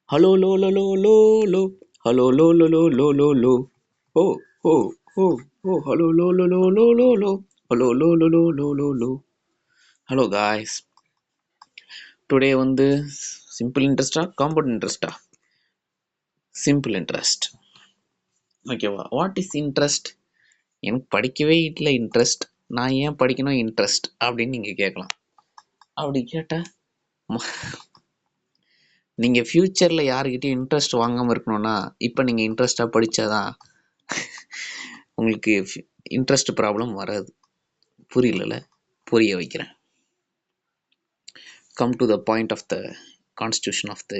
Hello, lo, lo, lo, lo, lo. Hello, lo, lo, lo, lo, lo, lo. Oh, oh, oh, oh. Hello, lo, lo, lo, lo, lo, lo. Hello, lo, lo, lo, lo, lo, lo. Hello, guys. Today வந்து simple interest compound interest simple interest. ஓகேவா? What is interest? எனக்கு படிக்கவே இல்லை interest, நான் ஏன் படிக்கணும் interest அப்படின்னு நீங்கள் கேட்கலாம். அப்படி கேட்டால் நீங்கள் ஃப்யூச்சரில் யாருக்கிட்டையும் இன்ட்ரெஸ்ட் வாங்காமல் இருக்கணும்னா இப்போ நீங்கள் இன்ட்ரெஸ்டாக படித்தாதான் உங்களுக்கு இன்ட்ரெஸ்ட் ப்ராப்ளம் வராது. புரியல, புரிய வைக்கிறேன். Come to the point of the constitution of the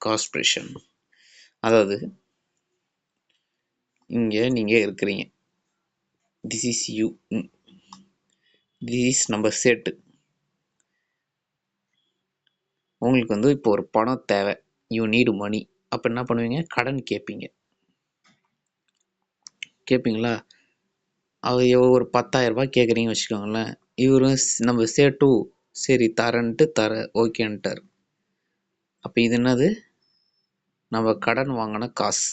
corporation. அதாவது இங்கே நீங்கள் இருக்கிறீங்க, this is you, this is நம்ம செட்டு. உங்களுக்கு வந்து இப்போ ஒரு பணம் தேவை, யூ நீடு மணி. அப்போ என்ன பண்ணுவீங்க? கடன் கேட்பீங்களா? அவர் ஒரு 10,000 ரூபாய் கேட்குறீங்கன்னு வச்சுக்கோங்களேன். இவரும் நம்ம சேட்டு சரி தர ஓகேன்ட்டார். அப்போ இது என்னது? நம்ம கடன் வாங்கின காசு.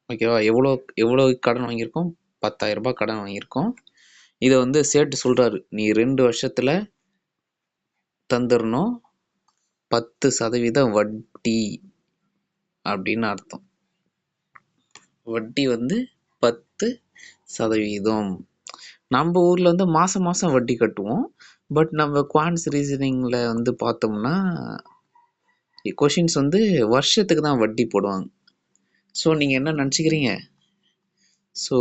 ஓகேவா? எவ்வளோ கடன் வாங்கியிருக்கோம்? 10,000 ரூபாய் கடன் வாங்கியிருக்கோம். இதை வந்து சேட்டு சொல்கிறாரு, நீ 2 வருஷத்தில் தந்துடணும், 10% வட்டி அப்படின்னு அர்த்தம். வட்டி வந்து 10%. நம்ம ஊரில் வந்து மாதம் மாதம் வட்டி கட்டுவோம். பட் நம்ம குவான்ஸ் ரீசனிங்கில் வந்து பார்த்தோம்னா கொஷின்ஸ் வந்து வருஷத்துக்கு தான் வட்டி போடுவாங்க. ஸோ நீங்கள் என்ன நினச்சிக்கிறீங்க? ஸோ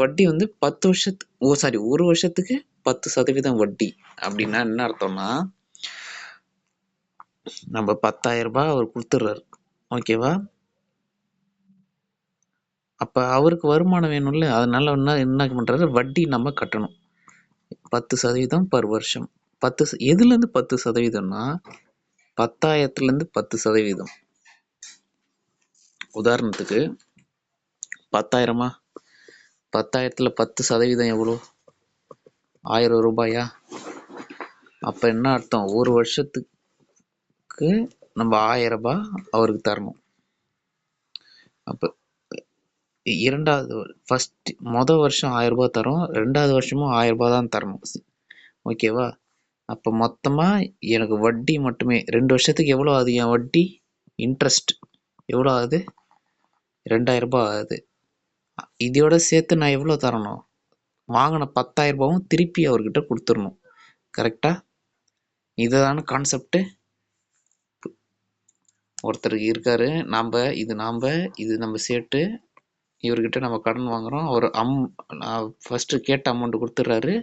வட்டி வந்து 10 வருஷத்துக்கு ஒரு வருஷத்துக்கு 10% வட்டி அப்படின்னா என்ன அர்த்தம்னா, நம்ம 10,000 ரூபாய் அவர் கொடுத்துட்றாரு, ஓகேவா? அப்போ அவருக்கு வருமானம் வேணும்ல, அதனால என்ன பண்ணுறாரு? வட்டி நம்ம கட்டணும் 10% பர் வருஷம். எதுலேருந்து 10%னா 10,000லேருந்து 10%. உதாரணத்துக்கு 10,000மா? 10,000ல் 10% எவ்வளோ? 1000 ரூபாயா? அப்போ என்ன அர்த்தம்? ஒரு வருஷத்துக்கு நம்ம 1000 ரூபாய் அவருக்கு தரணும். அப்போ மொதல் வருஷம் 1000 ரூபாய் தரோம், 2வது வருஷமும் 1000 ரூபாய் தான் தரணும், ஓகேவா? அப்போ மொத்தமாக எனக்கு வட்டி மட்டுமே 2 வருஷத்துக்கு எவ்வளோ ஆகுது? என் வட்டி இன்ட்ரெஸ்ட் எவ்வளோ ஆகுது? 2,000 ரூபாய் ஆகுது. இதோட சேர்த்து நான் எவ்வளோ தரணும்? வாங்கின 10,000 ரூபாயும் திருப்பி அவர்கிட்ட கொடுத்துடணும். கரெக்டா? இதுதான கான்செப்ட். ஒருத்தருக்கு இருக்காரு, இது நம்ம சேட்டு, இவர்கிட்ட நம்ம கடன் வாங்குறோம். அவர் ஃபர்ஸ்ட் கேட்ட அமௌண்ட் கொடுத்துட்றாரு.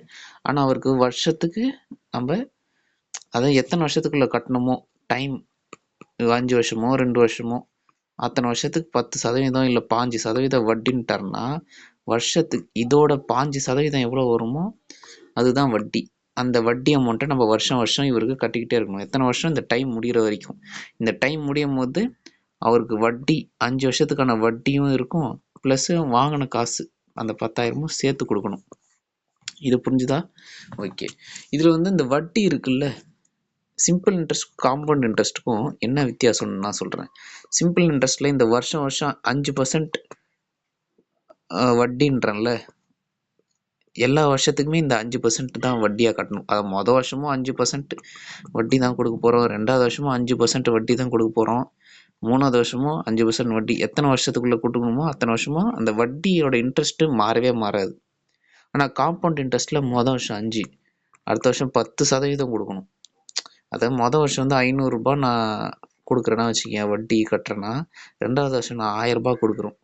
ஆனால் அவருக்கு வருஷத்துக்கு நம்ம அதை எத்தனை வருஷத்துக்குள்ள கட்டணுமோ, டைம் 5 வருஷமோ 2 வருஷமோ, அத்தனை வருஷத்துக்கு 10% இல்லை 5% வட்டின்ட்டார்னா, வருஷத்துக்கு இதோட 5% எவ்வளோ வருமோ அதுதான் வட்டி. அந்த வட்டி அமௌண்ட்டை நம்ம வருஷம் இவருக்கு கட்டிக்கிட்டே இருக்கணும். எத்தனை வருஷம்? இந்த டைம் முடிகிற வரைக்கும். இந்த டைம் முடியும் போது அவருக்கு வட்டி 5 வருஷத்துக்கான வட்டியும் இருக்கும், ப்ளஸ் வாங்கின காசு அந்த 10,000மும் சேர்த்து கொடுக்கணும். இது புரிஞ்சுதா? ஓகே. இதில் வந்து இந்த வட்டி இருக்குல்ல, சிம்பிள் இன்ட்ரெஸ்ட் காம்பவுண்ட் இன்ட்ரெஸ்ட்டுக்கும் என்ன வித்தியாசம்னு நான் சொல்கிறேன். சிம்பிள் இன்ட்ரெஸ்ட்டில் இந்த வருஷம் 5% வட்டின்றேன்ல, எல்லா வருஷத்துக்குமே இந்த 5% தான் வட்டியாக கட்டணும். அது மொதல் வருஷமும் 5% வட்டி தான் கொடுக்க போகிறோம், 2வது வருஷமும் 5% வட்டி தான் கொடுக்க போகிறோம், 3வது வருஷமும் 5% வட்டி. எத்தனை வருஷத்துக்குள்ளே கொடுக்கணுமோ அத்தனை வருஷமும் அந்த வட்டியோட இன்ட்ரெஸ்ட்டு மாறவே மாறாது. ஆனால் காம்பவுண்ட் இன்ட்ரெஸ்ட்டில் மொதல் வருஷம் 5, அடுத்த வருஷம் 10% கொடுக்கணும். அதாவது மொதல் வருஷம் வந்து 500 ரூபாய் நான் கொடுக்குறேன்னா வச்சுக்கேன், வட்டி கட்டுறேன்னா, 2வது வருஷம் நான் 1000 ரூபாய் கொடுக்குறோம்,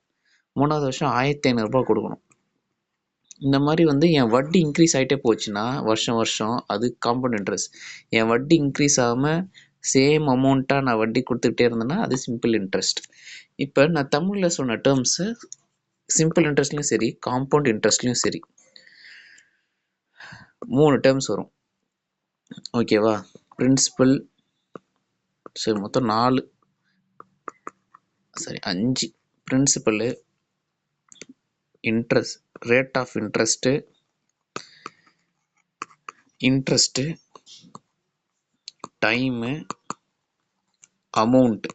3வது வருஷம் 1500 ரூபாய் கொடுக்கணும். இந்த மாதிரி வந்து என் வட்டி இன்க்ரீஸ் ஆகிட்டே போச்சுன்னா வருஷம் அது காம்பவுண்ட் இன்ட்ரெஸ்ட். என் வட்டி இன்க்ரீஸ் ஆகாமல் சேம் அமௌண்ட்டாக நான் வட்டி கொடுத்துக்கிட்டே இருந்தேன்னா அது சிம்பிள் இன்ட்ரெஸ்ட். இப்போ நான் தமிழில் சொன்ன டேர்ம்ஸு சிம்பிள் இன்ட்ரெஸ்ட்லையும் சரி காம்பவுண்ட் இன்ட்ரெஸ்ட்லையும் சரி 3 டேர்ம்ஸ் வரும், ஓகேவா? பிரின்சிபல், சரி மொத்தம் 5. Principal, interest, rate of interest, time amount.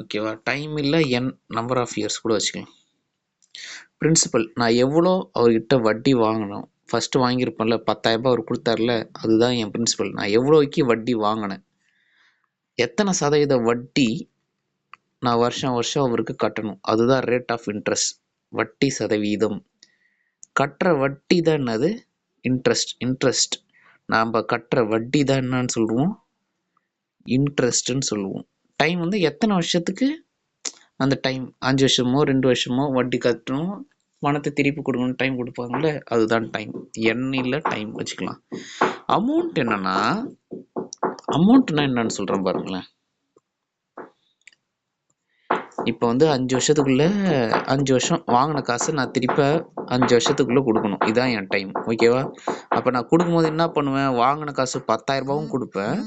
ஓகேவா? டைம் இல்லை என் நம்பர் ஆஃப் இயர்ஸ் கூட வச்சுக்கலாம். பிரின்சிபல் நான் எவ்வளோ அவர்கிட்ட வட்டி வாங்கணும், ஃபஸ்ட்டு வாங்கியிருப்பேன்ல 10,000 அவர் கொடுத்தாருல, அதுதான் என் பிரின்சிபல். நான் எவ்வளோக்கு வட்டி வாங்கினேன், எத்தனை சதவீத வட்டி நான் வருஷம் வருஷம் அவருக்கு கட்டணும், அதுதான் ரேட் ஆஃப் இன்ட்ரெஸ்ட். வட்டி சதவீதம். கட்டுற வட்டி தான் என்னது? இன்ட்ரெஸ்ட். நாம் கட்டுற வட்டி தான் என்னன்னு சொல்லுவோம்? இன்ட்ரெஸ்ட்னு சொல்லுவோம். டைம் வந்து எத்தனை வருஷத்துக்கு அந்த டைம், 5 வருஷமோ 2 வருஷமோ வட்டி கட்டணும், பணத்தை திருப்பி கொடுக்கணும், டைம் கொடுப்பாங்கல்ல, அதுதான் டைம். எண் இல்லை டைம் வச்சுக்கலாம். அமௌண்ட் என்னன்னா, அமௌண்ட்னா என்னன்னு சொல்கிறேன் பாருங்களேன். இப்போ வந்து 5 வருஷத்துக்குள்ள 5 வருஷம் வாங்கின காசை நான் திருப்ப 5 வருஷத்துக்குள்ளே கொடுக்கணும், இதுதான் என் டைம். ஓகேவா? அப்போ நான் கொடுக்கும்போது என்ன பண்ணுவேன், வாங்கின காசு 10,000 ரூபாவும் கொடுப்பேன்,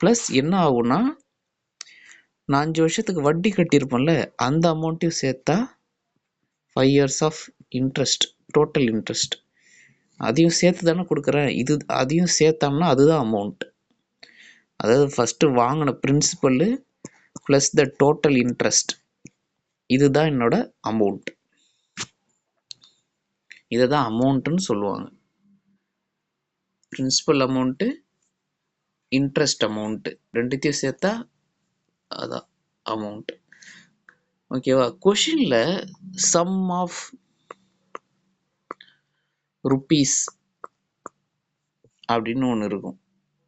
ப்ளஸ் என்ன ஆகும்னா நான் 5 வருஷத்துக்கு வட்டி கட்டியிருப்பேன்ல, அந்த அமௌண்ட்டையும் சேர்த்தா 5 years of interest, total interest, அதையும் சேர்த்து தானே கொடுக்குறேன். அதையும் சேர்த்தோம்னா அதுதான் அமௌண்ட். அதாவது ஃபஸ்ட்டு வாங்கின principal plus the total interest, இதுதான் என்னோட அமௌண்ட். இதை தான் அமௌண்ட்டுன்னு சொல்லுவாங்க. பிரின்சிபல் அமௌண்ட்டு, இன்ட்ரெஸ்ட் அமௌண்ட்டு, ரெண்டுத்தையும் சேர்த்தா அதான் அமௌண்ட். ஓகேவா? கொஷினில் சம் ஆஃப் ருப்பீஸ் அப்படின்னு ஒன்று இருக்கும்.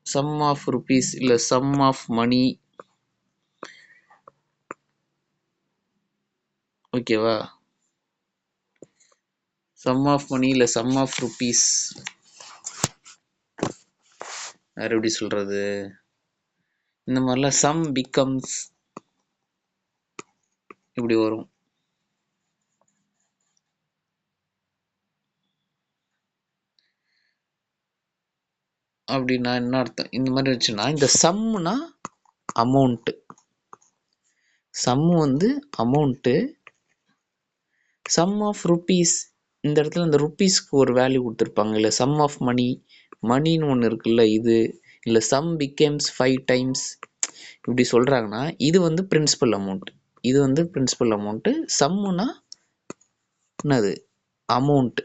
சம் ஆஃப் ருப்பீஸ் இல்லை சம் ஆஃப் மணி. ஓகேவா? சம் ஆஃப் மணி இல்லை சம் ஆஃப் ருப்பீஸ், வேறு எப்படி சொல்கிறது, இந்த மாதிரிலாம் சம் பிகம்ஸ் இப்படி வரும். அப்படின்னா என்ன அர்த்தம்? இந்த மாதிரி இருந்துச்சுன்னா, இந்த சம்முனா அமௌண்ட்டு, சம்மு வந்து அமௌண்ட்டு, சம் ஆஃப் ருப்பீஸ், இந்த இடத்துல இந்த ருப்பீஸ்க்கு ஒரு வேல்யூ கொடுத்துருப்பாங்க, இல்லை சம் ஆஃப் மணி, மணின்னு ஒன்று இருக்குல்ல, இது இல்லை சம் பிகேம்ஸ் 5 டைம்ஸ் இப்படி சொல்கிறாங்கன்னா, இது வந்து பிரின்சிபல் அமௌண்ட், இது வந்து பிரின்சிபல் அமௌண்ட்டு. சம்முனா என்னது? அமௌண்ட்.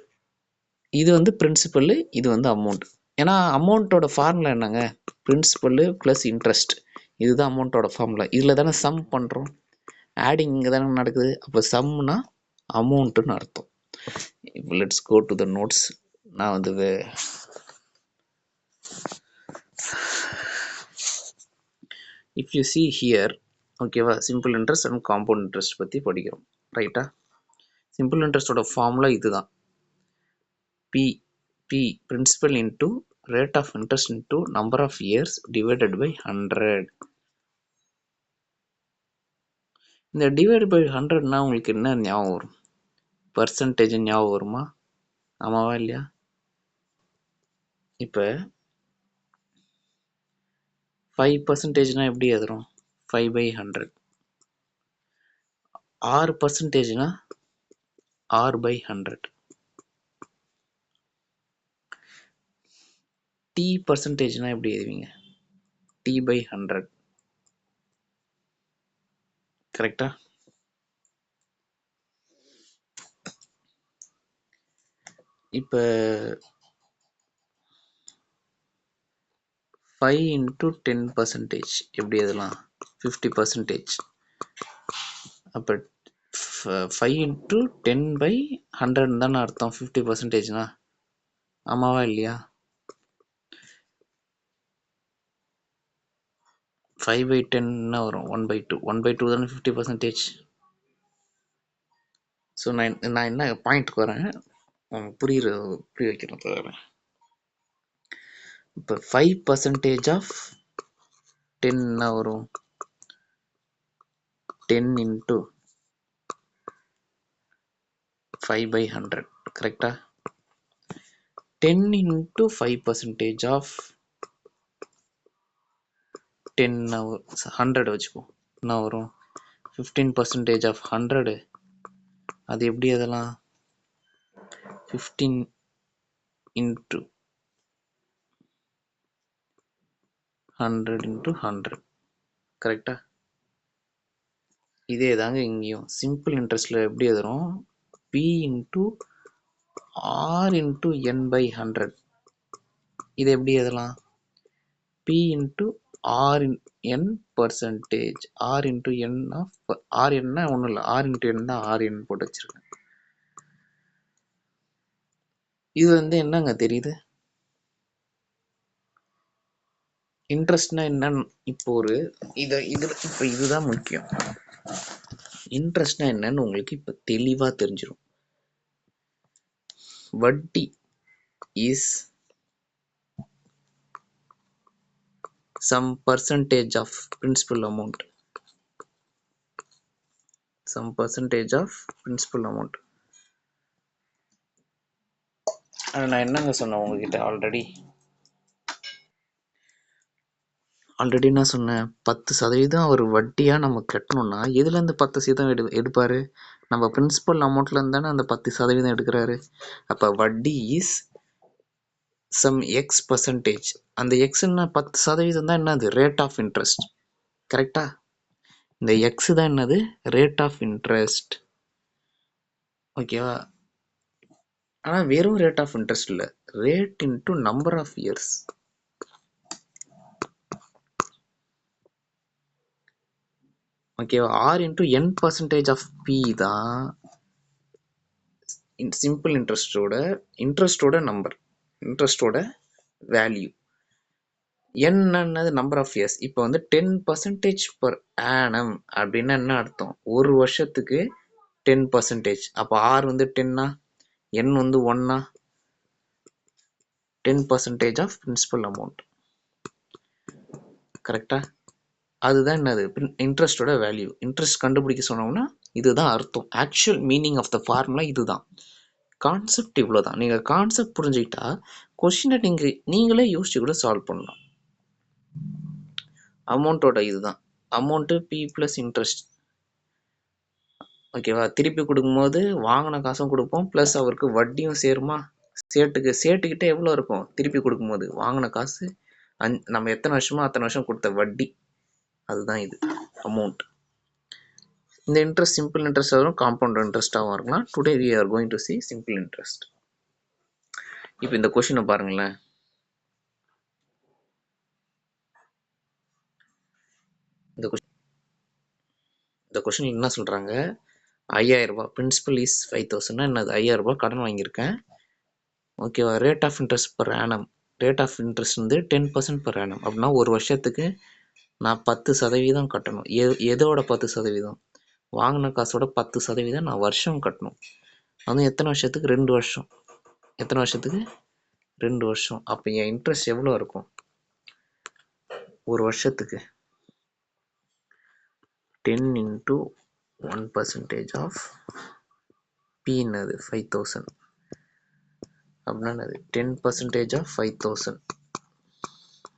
இது வந்து பிரின்சிபல், இது வந்து அமௌண்ட். ஏன்னா அமௌண்ட்டோட ஃபார்முலா என்னங்க? பிரின்சிபல் ப்ளஸ் இன்ட்ரெஸ்ட், இதுதான் அமௌண்ட்டோட ஃபார்முலா. இதில் தானே சம் பண்ணுறோம், ஆடிங் இங்கே தானே நடக்குது. அப்போ சம்னா அமௌண்ட்டுன்னு அர்த்தம். இப்போ let's go to the notes. நான் வந்து இஃப் யூ சி ஹியர், ஓகேவா, simple interest and compound interest பற்றி படிக்கிறோம், ரைட்டா? சிம்பிள் இன்ட்ரெஸ்ட்டோட ஃபார்முலா இதுதான், P principal into rate of interest into number of years divided by 100. இந்த டிவைட் பை 100னா உங்களுக்கு என்ன ஞாபகம் வரும்? பர்சன்டேஜ் ஞாபகம் வருமா? ஆமாவா இல்லையா? இப்போ 5%னா எப்படி எழுதுறோம்? 5/100. 6%னா 6/100. T%னா எப்படி எழுதுவீங்க? T/100. கரெக்டா? இப்போ 5 into 10% எப்படி எழுதலாம்? 50%. அப்போ 5 into 10/100 தானே அர்த்தம் 50%னா? ஆமாவா இல்லையா? 5/10 என்ன வரும்? 1/2. 1/2 தானே 50%. ஸோ நான் என்ன பாயிண்ட்டுக்கு வரேன், புரிய வைக்கிறேன் தவிர. இப்போ 5% ஆஃப் 10 என்ன வரும்? 10 into 5/100. கரெக்டா? 10 into 5% ஆஃப் 10 100 வச்சுப்போம், என்ன வரும்? 15% ஆஃப் 100. அது எப்படி அதெல்லாம்? 15 into 100 into 100. கரெக்டா? இதே தாங்க இங்கேயும் சிம்பிள் இன்ட்ரெஸ்ட்ல எப்படி எழுதுறோம்? P into R into N by 100. இது எப்படி எழுதலாம்? P into R in N percentage. R into N of R என்ன ஒன்றும் இல்லை, R into N தான் RN போட்டு வச்சிருக்கேன். இது வந்து என்னங்க தெரியுது? இன்ட்ரெஸ்ட்னா என்னன்னு இப்போ ஒரு இப்போ இதுதான் முக்கியம். இன்ட்ரெஸ்ட்னா என்னன்னு உங்களுக்கு இப்போ தெளிவாக தெரிஞ்சிடும். வட்டி is some percentage of principal amount. Some percentage of principal amount. நான் என்னங்க சொன்னேன் உங்ககிட்ட ஆல்ரெடி நான் சொன்னேன் 10% அவர் வட்டியாக நம்ம கட்டணும்னா எதுலேருந்து 10% எடுப்பார்? நம்ம பிரின்சிபல் அமௌண்ட்லேருந்து தானே அந்த 10% எடுக்கிறாரு. அப்போ வட்டி இஸ் சம் எக்ஸ் பர்சன்டேஜ். அந்த எக்ஸ்ன்னா 10% தான் என்னது? Rate of interest. கரெக்டா? இந்த எக்ஸ் தான் என்னது? Rate of interest. ஓகேவா? ஆனால் வெறும் ரேட் ஆஃப் இன்ட்ரெஸ்ட் இல்லை, rate into number of years. ஓகேவா? R into N percentage of P தான் சிம்பிள் இன்ட்ரெஸ்டோட நம்பர், இன்ட்ரெஸ்டோட வேல்யூ. என்னது? Number of years. இப்போ வந்து 10% per annum அப்படின்னா என்ன அர்த்தம்? ஒரு வருஷத்துக்கு 10%. அப்போ ஆர் வந்து 10ஆ, என் வந்து 1ஆ? 10% ஆஃப் பிரின்சிபல் அமௌண்ட். கரெக்டா? அதுதான் என்னது? இன்ட்ரெஸ்டோட வேல்யூ. இன்ட்ரெஸ்ட் கண்டுபிடிக்க சொன்னோம்னா இதுதான் அர்த்தம். Actual meaning of the formula இதுதான். கான்செப்ட் இவ்வளோதான். நீங்கள் கான்செப்ட் புரிஞ்சுக்கிட்டா கொஸ்டினை நீங்களே யோசிச்சு கூட சால்வ் பண்ணலாம். அமௌண்ட்டோட இதுதான் அமௌண்ட்டு பி ப்ளஸ் இன்ட்ரெஸ்ட். ஓகேவா? திருப்பி கொடுக்கும்போது வாங்கின காசும் கொடுப்போம், ப்ளஸ் அவருக்கு வட்டியும் சேருமா? சேட்டுக்கிட்ட எவ்வளோ இருக்கும் திருப்பி கொடுக்கும்போது? வாங்கின காசு நம்ம எத்தனை வருஷமோ அத்தனை வருஷம் கொடுத்த வட்டி, அதுதான் இது அமௌண்ட். இந்த இன்ட்ரெஸ்ட் சிம்பிள் இன்ட்ரெஸ்ட் வரும், காம்பவுண்ட் இன்ட்ரெஸ்ட்டாகவும் இருக்கலாம். Today we are going to see simple interest. இப்போ இந்த கொஷினை பாருங்களேன். இந்த கொஷின் என்ன சொல்கிறாங்க? 5000 ரூபாய், பிரின்சிபல் இஸ் 5000. என்னது? 5000 ரூபாய் கடன் வாங்கியிருக்கேன். ஓகேவா? Rate of interest per annum. Rate of interest வந்து 10% பர் ஆனம். அப்படின்னா ஒரு வருஷத்துக்கு நான் 10% கட்டணும். எதோட 10%? வாங்கின காசோட 10% நான் வருஷம் கட்டணும். அதுவும் எத்தனை வருஷத்துக்கு? 2 வருஷம். எத்தனை வருஷத்துக்கு? 2 வருஷம். அப்போ என் இன்ட்ரெஸ்ட் எவ்வளோ இருக்கும் ஒரு வருஷத்துக்கு? 10 into 1% ஆஃப் P என்னது? 5000. அப்படின்னா என்னது? 10% ஆஃப் 5000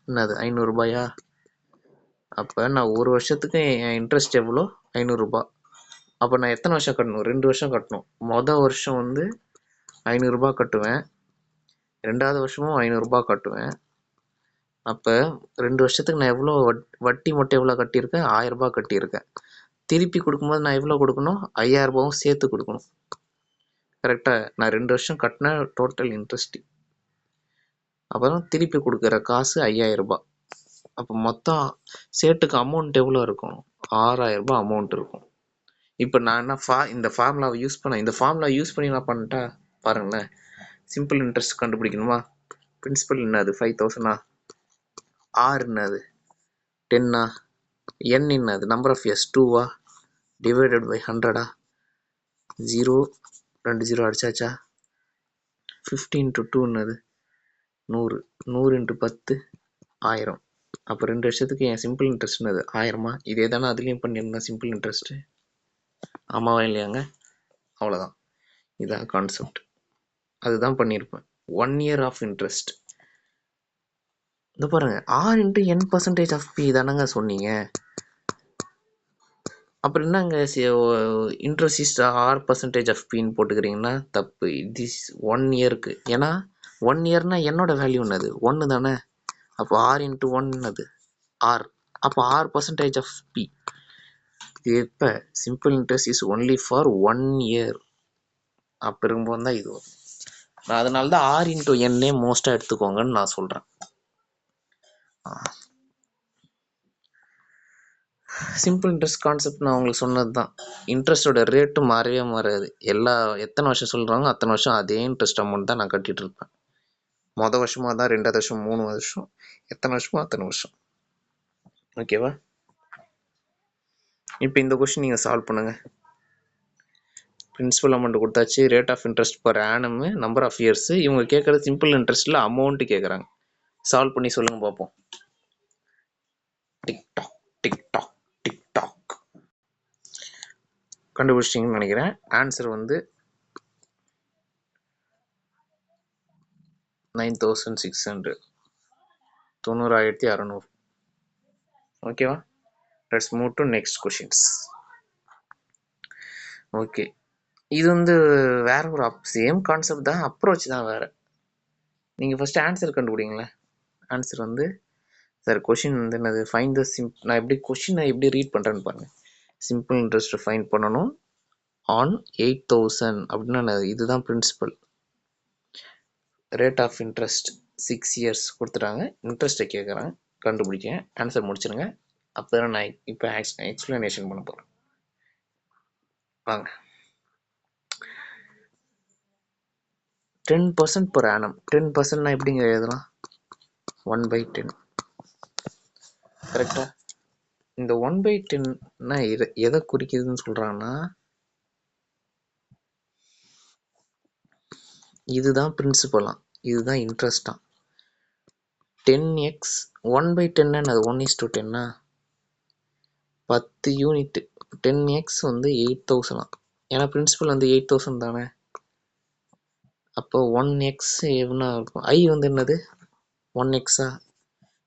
என்னது? 500 ரூபாயா? அப்போ நான் ஒரு வருஷத்துக்கு என் இன்ட்ரெஸ்ட் எவ்வளோ? 500 ரூபாய். அப்போ நான் எத்தனை வருஷம் கட்டணும்? 2 வருஷம் கட்டணும். வருஷம் வந்து 500 ரூபாய் கட்டுவேன், 2வது வருஷமும் 500 ரூபாய் கட்டுவேன். அப்போ 2 வருஷத்துக்கு நான் எவ்வளோ வட்டி மட்டும் எவ்வளோ கட்டியிருக்கேன்? 1000 ரூபாய் கட்டியிருக்கேன். திருப்பி கொடுக்கும்போது நான் எவ்வளோ கொடுக்கணும்? 5000 ரூபாயும் சேர்த்து கொடுக்கணும். கரெக்டாக? நான் 2 வருஷம் கட்டின டோட்டல் இன்ட்ரெஸ்ட். அப்புறம் திருப்பி கொடுக்குற காசு 5000 ரூபாய். அப்போ மொத்தம் சேட்டுக்கு அமௌண்ட் எவ்வளோ இருக்கும்? 6000 ரூபாய் அமௌண்ட் இருக்கும். இப்போ நான் என்ன இந்த ஃபார்முலாவை யூஸ் பண்ணி நான் பண்ணிட்டா பாருங்களேன். Simple interest கண்டுபிடிக்கணுமா? பிரின்சிபல் என்னது? 5000ஆ? ஆர் என்னது? 10ஆ? என் என்னது? நம்பர் ஆஃப் இயர்ஸ் 2ஆ? டிவைடட் பை 100ஆ? 0 2 0 அடிச்சாச்சா? 50 into 2 என்னது? 100. 100 into 10 1000. அப்போ 2 வருஷத்துக்கு என் சிம்பிள் இன்ட்ரெஸ்ட் என்னது? 1000மா? இதே தானே அதுலேயும் பண்ணியிருந்தேன் சிம்பிள் இன்ட்ரெஸ்ட்டு. ஆமாவா இல்லையாங்க? அவ்வளோதான். இதுதான் கான்செப்ட். அதுதான் பண்ணியிருப்பேன். 1 year ஆஃப் இன்ட்ரெஸ்ட். இந்த பாருங்க, R into N percentage of P தானங்க சொன்னீங்க. அப்புறம் என்னங்க இன்ட்ரெஸ்ட் இஸ் R% ஆஃப் பின்னு போட்டுக்கிறீங்கன்னா தப்பு. திஸ் 1 இயருக்கு. ஏன்னா 1 இயர்னா என்னோட வேல்யூ என்னது? 1 தானே. அப்போ R into 1 என்னது? ஆர். அப்போ ஆர் பர்சன்டேஜ் ஆஃப் பி. எப்போ simple interest is only for 1 year அப்போ இருக்கும்போது தான் இது வரும். நான் அதனால தான் ஆர் இன்டூ என்னே மோஸ்ட்டாக எடுத்துக்கோங்கன்னு நான் சொல்கிறேன். சிம்பிள் இன்ட்ரெஸ்ட் கான்செப்ட் நான் உங்களுக்கு சொன்னது தான். இன்ட்ரெஸ்ட்டோட ரேட்டு மாறவே மாறாது. எத்தனை வருஷம் சொல்கிறாங்க அத்தனை வருஷம் அதே இன்ட்ரெஸ்ட் அமௌண்ட் தான் நான் கட்டிகிட்டு இருப்பேன். மொதல் வருஷமாக தான் 2வது வருஷம் 3 வருஷம் எத்தனை வருஷமோ அத்தனை வருஷம். ஓகேவா? இப்போ இந்த கொஸ்டின் நீங்கள் சால்வ் பண்ணுங்கள். பிரின்சிபல் அமௌண்ட் கொடுத்தாச்சு, rate of interest per annum, number of years. இவங்க கேட்குறது சிம்பிள் இன்ட்ரெஸ்ட்டில் அமௌண்ட்டு கேட்குறாங்க. சால்வ் பண்ணி சொல்லுங்கள் பார்ப்போம். டிக்டாக் டிக்டாக் டிக்டாக் கண்டுபிடிச்சிட்டிங்கன்னு நினைக்கிறேன். ஆன்சர் வந்து 9600, 9,600. ஓகேவா? Let's move to next questions. Okay, இது வந்து வேற ஒரு சேம் கான்செப்ட் தான், அப்ரோச் தான் வேறு. நீங்கள் ஃபஸ்ட்டு ஆன்சர் கண்டுபிடிங்களேன். ஆன்சர் வந்து சார் கொஷின் வந்து என்னது, ஃபைன் த நான் எப்படி கொஷினை எப்படி ரீட் பண்ணுறேன்னு பாருங்கள். சிம்பிள் இன்ட்ரெஸ்ட் ஃபைன் பண்ணணும் ஆன் 8,000 அப்படின்னா இதுதான் principal. Rate of interest 6 years கொடுத்துட்டாங்க, இன்ட்ரெஸ்ட்டை கேட்குறாங்க, கண்டுபிடிக்க ஆன்சர் முடிச்சிருங்க. அப்போ தான் நான் இப்போ எக்ஸ்பிளனேஷன் பண்ண போகிறேன். வாங்க. 10% per annum. 10% எப்படிங்க எழுதலாம்? 1/10. கரெக்டா? இந்த 1/10 எதை குறிக்குதுன்னு சொல்றாங்கன்னா, இதுதான் பிரின்சிபலாம், இதுதான் இன்ட்ரெஸ்டா. 10x 1/10 அது 1:10. 10 யூனிட். 10x வந்து 8,000. ஏன்னா பிரின்சிபல் வந்து 8,000 தானே. அப்போ 1x என்ன இருக்கும்? I வந்து என்னது 1xா?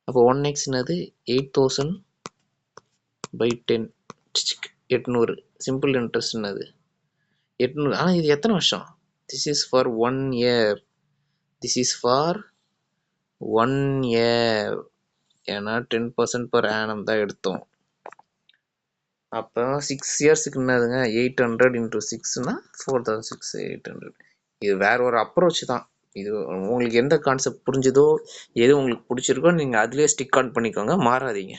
அப்போ 1x என்னது 8,000/10, 800. சிம்பிள் இன்ட்ரெஸ்ட் என்னது 800. ஆனால் இது எத்தனை வருஷம்? This is for 1 year. This is for 1 year. ஏன்னா 10% per annum தான் எடுத்தோம். அப்போ 6 இயர்ஸுக்கு என்னதுங்க 800 × 6னா 4,600. இது வேற ஒரு அப்ரோச் தான். இது உங்களுக்கு எந்த கான்செப்ட் புரிஞ்சுதோ, எது உங்களுக்கு பிடிச்சிருக்கோ நீங்கள் அதுலேயே ஸ்டிக் ஆன் பண்ணிக்கோங்க, மாறாதீங்க.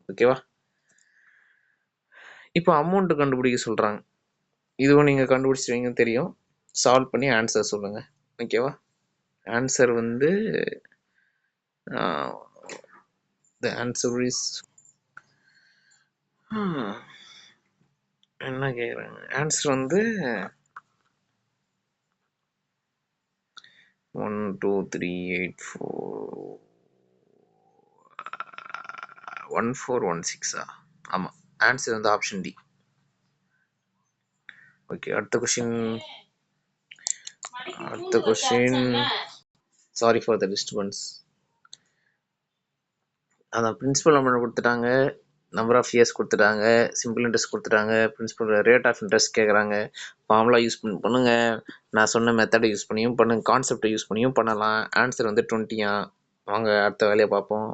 ஓகேவா? இப்போ அமௌண்ட்டு கண்டுபிடிக்க சொல்கிறாங்க. இதுவும் நீங்கள் கண்டுபிடிச்சிருவீங்கன்னு தெரியும். சால்வ் பண்ணி ஆன்சர் சொல்லுங்கள். ஓகேவா? ஆன்சர் வந்து the answer is என்ன கேட்குறாங்க? ஆன்சர் வந்து 1 2 3 8 4 1416. ஆமாம், ஆன்சர் வந்து ஆப்ஷன் டி. ஓகே, அடுத்த question. Sorry for the disturbance. அதான் பிரின்சிபல் அமௌண்ட் கொடுத்துட்டாங்க, நம்பர் ஆஃப் இயர்ஸ் கொடுத்துட்டாங்க, சிம்பிள் இன்ட்ரெஸ்ட் கொடுத்துட்டாங்க, பிரின்சிபல் ரேட் ஆஃப் இன்ட்ரெஸ்ட் கேட்குறாங்க. ஃபார்முலா யூஸ் பண்ணுங்க, நான் சொன்ன மெத்தடை யூஸ் பண்ணியும் பண்ணுங்க, கான்செப்டை யூஸ் பண்ணியும் பண்ணலாம். ஆன்சர் வந்து 20. வாங்க அடுத்த வேலையை பார்ப்போம்.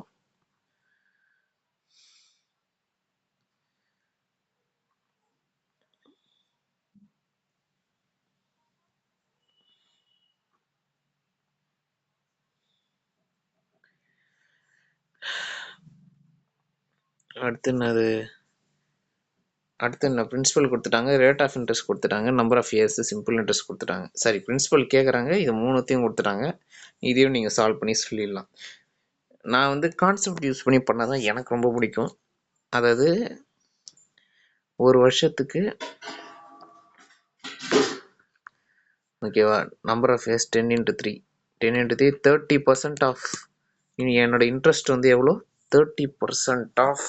அடுத்து என்ன பிரின்சிபல் கொடுத்துட்டாங்க, ரேட் ஆஃப் இன்ட்ரெஸ்ட் கொடுத்துட்டாங்க, number of years, simple interest கொடுத்துட்டாங்க. சரி, பிரின்சிபல் கேட்குறாங்க, இது மூணுத்தையும் கொடுத்துட்டாங்க. இதையும் நீங்கள் சால்வ் பண்ணி சொல்லிடலாம். நான் வந்து கான்செப்ட் யூஸ் பண்ணி பண்ணால் தான் எனக்கு ரொம்ப பிடிக்கும். அதாவது ஒரு வருஷத்துக்கு ஓகேவா, நம்பர் ஆஃப் இயர்ஸ் 10 × 3 30% ஆஃப் என்னோட இன்ட்ரெஸ்ட் வந்து எவ்வளோ? 30% ஆஃப்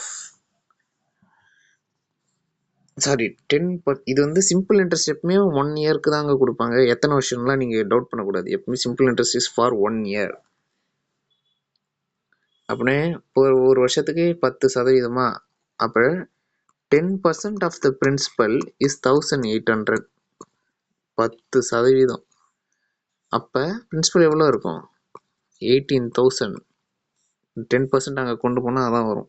சாரி 10. இது வந்து சிம்பிள் இன்ட்ரெஸ்ட் எப்பவுமே 1 இயருக்கு தாங்க கொடுப்பாங்க. எத்தனை வருஷம்லாம் நீங்கள் டவுட் பண்ணக்கூடாது. எப்பவுமே simple interest is for 1 year. அப்படியே ஒரு வருஷத்துக்கு 10%. அப்போ 10% ஆஃப் த பிரின்சிபல் இஸ் 1,800. 10%. அப்போ பிரின்சிபல் எவ்வளோ இருக்கும்? 18,000. 10% அங்கே கொண்டு போனால் அதான் வரும்.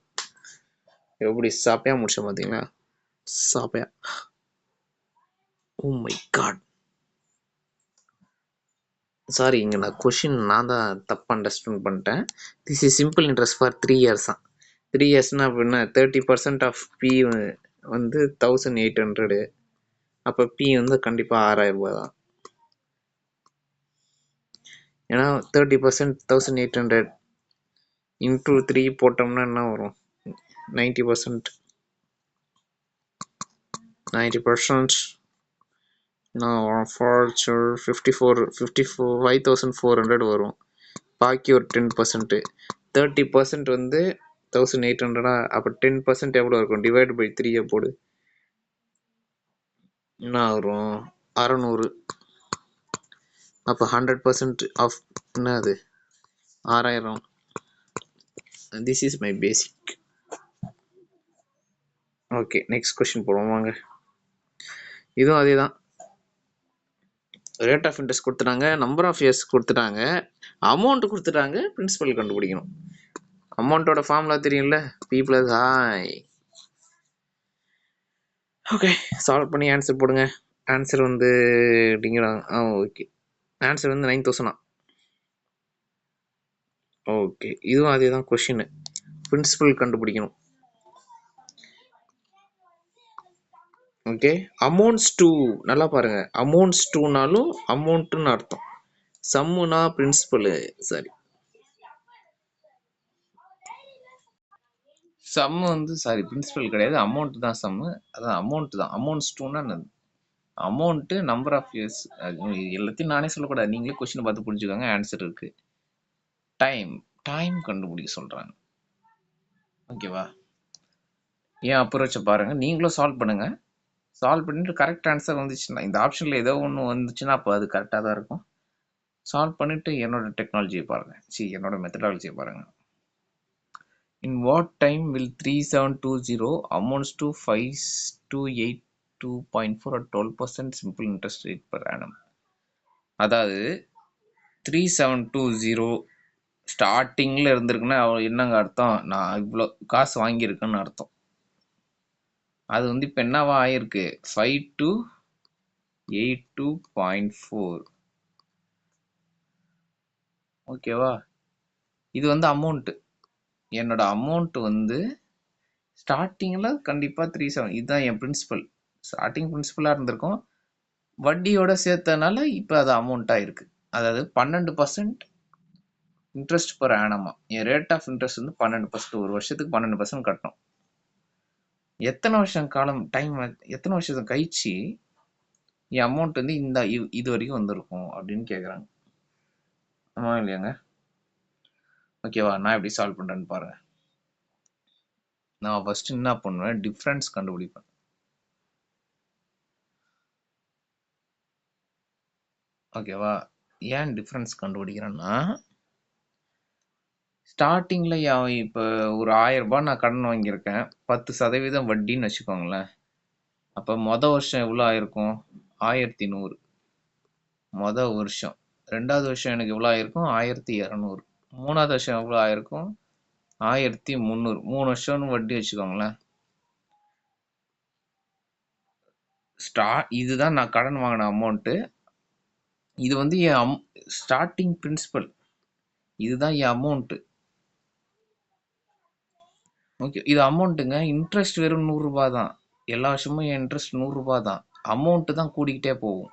எப்படி சாப்பையா முடிச்சேன் பார்த்தீங்களா? சாப்பையா. Oh my god! சாரி, இங்கே நான் தான் தப்பாக அண்டர்ஸ்டாண்ட் பண்ணிட்டேன். This is simple interest for 3 years தான். 3 இயர்ஸ்னால் அப்படின்னா 30% ஆஃப் பி வந்து 1800. அப்போ பி வந்து கண்டிப்பாக 6000 தான். ஏன்னா 30% 1800 இன்டூ 3 போட்டோம்னா என்ன வரும்? 90%. 90% நான் 5400 வரும். பாக்கி ஒரு 10%. 30% வந்து 1800. அப்போ 10% எவ்வளோ இருக்கும்? டிவைட் பை 3 போடு. என்ன வரும்? 600. அப்போ 100% ஆஃப் என்னது? 6000. This is my basic. Okay, next question போடுவோம் வாங்க. இதுவும் அதே தான். ரேட் ஆஃப் இன்ட்ரெஸ்ட் கொடுத்துட்டாங்க, நம்பர் ஆஃப் இயர்ஸ் கொடுத்துட்டாங்க, அமௌண்ட் கொடுத்துட்டாங்க, பிரின்சிபல் கண்டுபிடிக்கணும். அமௌண்ட்டோட ஃபார்முலா தெரியும்ல, பி பிளஸ் ஐ. ஓகே, சால்வ் பண்ணி ஆன்சர் போடுங்க. ஆன்சர் வந்து ஓகே, ஆன்சர் வந்து 9000. ஓகே, இதுவும் அதே தான் கொஷின். பிரின்சிபல் கண்டுபிடிக்கணும். ஓகே, அமௌண்ட்ஸ் டு, நல்லா பாருங்க, அமௌண்ட்ஸ் டுனாலும் அமௌண்ட்டுன்னு அர்த்தம். சம்முனா பிரின்சிபல், சாரி சம் வந்து சாரி பிரின்சிபல் கிடையாது, அமௌண்ட் தான் சம்மு. அதான் அமௌண்ட் தான். அமௌண்ட்ஸ் டூனா அமௌண்ட்டு, நம்பர் ஆஃப் இயர்ஸ். எல்லாத்தையும் நானே சொல்லக்கூடாது, நீங்களே கொஸ்டின் பார்த்து புரிஞ்சுக்கோங்க. ஆன்சர் இருக்கு. டைம், டைம் கண்டுபிடிக்க சொல்றாங்க. ஓகேவா? ஏன் அப்ரோச்சை பாருங்க, நீங்களும் சால்வ் பண்ணுங்க. சால்வ் பண்ணிட்டு கரெக்ட் ஆன்சர் வந்துச்சுன்னா, இந்த ஆப்ஷனில் ஏதோ ஒன்று வந்துச்சுன்னா அப்போ அது கரெக்டாக தான் இருக்கும். சால்வ் பண்ணிட்டு என்னோட டெக்னாலஜியை பாருங்க, என்னோட மெத்தடாலஜியை பாருங்க. In what time will 3720 amounts to 5282.4 at 12% simple interest rate per annum? அதாவது 3720 ஸ்டார்டிங்கில் இருந்திருக்குன்னா என்னங்க அர்த்தம்? நான் இவ்வளோ காசு வாங்கியிருக்கேன்னு அர்த்தம். அது வந்து இப்போ என்னவா ஆயிருக்கு? 5282.4. ஓகேவா? இது வந்து அமௌண்ட்டு. என்னோட அமௌண்ட் வந்து ஸ்டார்டிங்கில் கண்டிப்பாக 37. இதுதான் என் பிரின்சிபல். ஸ்டார்டிங் பிரின்சிபலாக இருந்திருக்கும், வட்டியோட சேர்த்தனால இப்போ அது அமௌண்ட்டாக இருக்குது. அதாவது 12% இன்ட்ரெஸ்ட் பர் ஆனமா. என் ரேட் ஆஃப் இன்ட்ரெஸ்ட் வந்து 12%. ஒரு வருஷத்துக்கு 12% கட்டணும். எத்தனை வருஷம் காலம் டைம், எத்தனை வருஷம் கழிச்சு என் அமௌண்ட் வந்து இது வரைக்கும் வந்திருக்கும் அப்படின்னு கேட்குறாங்க. ஆமாம் இல்லையாங்க? ஓகேவா? நான் எப்படி சால்வ் பண்ணுறேன்னு பாருங்கள். நான் ஃபர்ஸ்ட் என்ன பண்ணுவேன்? டிஃப்ரென்ஸ் கண்டுபிடிப்பேன். ஓகேவா? ஏன் டிஃப்ரென்ஸ் கண்டுபிடிக்கிறேன்னா, ஸ்டார்டிங்கில் இப்போ ஒரு 1000 ரூபாய் நான் கடன் வாங்கியிருக்கேன், 10% வட்டின்னு வச்சுக்கோங்களேன். அப்போ வருஷம் எவ்வளோ ஆயிருக்கும்? 1100 வருஷம். 2வது வருஷம் எனக்கு எவ்வளோ ஆயிருக்கும்? 1200. 3வது வருஷம் எவ்வளோ ஆயிருக்கும்? 1300. 3 வருஷம்னு வட்டி வச்சுக்கோங்களேன். இதுதான் நான் கடன் வாங்கின அமௌண்ட்டு. இது வந்து என் ஸ்டார்டிங் பிரின்சிபல். இதுதான் என் அமௌண்ட்டு. ஓகே, இது அமௌண்ட்டுங்க. இன்ட்ரெஸ்ட் வெறும் 100 ரூபாய் தான். எல்லா வருஷமும் என் இன்ட்ரெஸ்ட் 100 ரூபாய் தான். அமௌண்ட்டு தான் கூடிக்கிட்டே போகும்.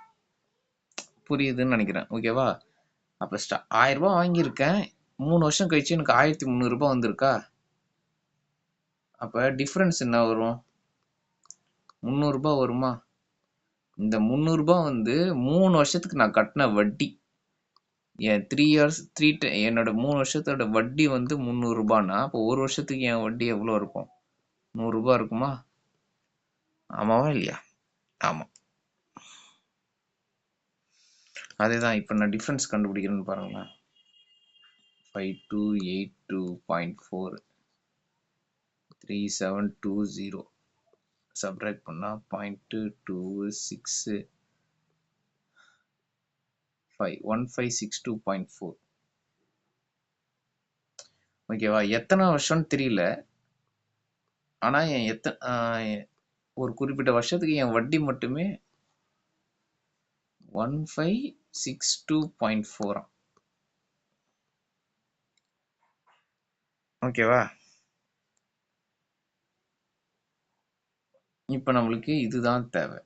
புரியுதுன்னு நினைக்கிறேன். ஓகேவா? அப்போ 1000 ரூபாய் வாங்கியிருக்கேன், 3 வருஷம் கழிச்சு எனக்கு 1300 ரூபாய் வந்திருக்கா? அப்போ டிஃப்ரென்ஸ் என்ன வரும்? 300 ரூபாய் வருமா? இந்த 300 ரூபாய் வந்து 3 வருஷத்துக்கு நான் கட்டின வட்டி. என் 3 இயர்ஸ் என்னோட 3 வருஷத்தோட வட்டி வந்து 300 ரூபாய்னா, அப்போ ஒரு வருஷத்துக்கு என் வட்டி எவ்வளோ இருக்கும்? 100 ரூபாய் இருக்குமா? ஆமாவா இல்லையா? ஆமாம். அதேதான் இப்போ நான் டிஃப்ரென்ஸ் கண்டுபிடிக்கிறேன்னு பாருங்களேன். 5282.4 3720 சப்ட்ராக்ட் பண்ணால் 0.226 1562.4. ஓகேவா? எத்தனை வருஷம்னு தெரியல, ஆனால் ஒரு குறிப்பிட்ட வருஷத்துக்கு என் வட்டி மட்டுமே 1562.4. ஓகேவா? இப்போ நம்மளுக்கு இதுதான் தேவை.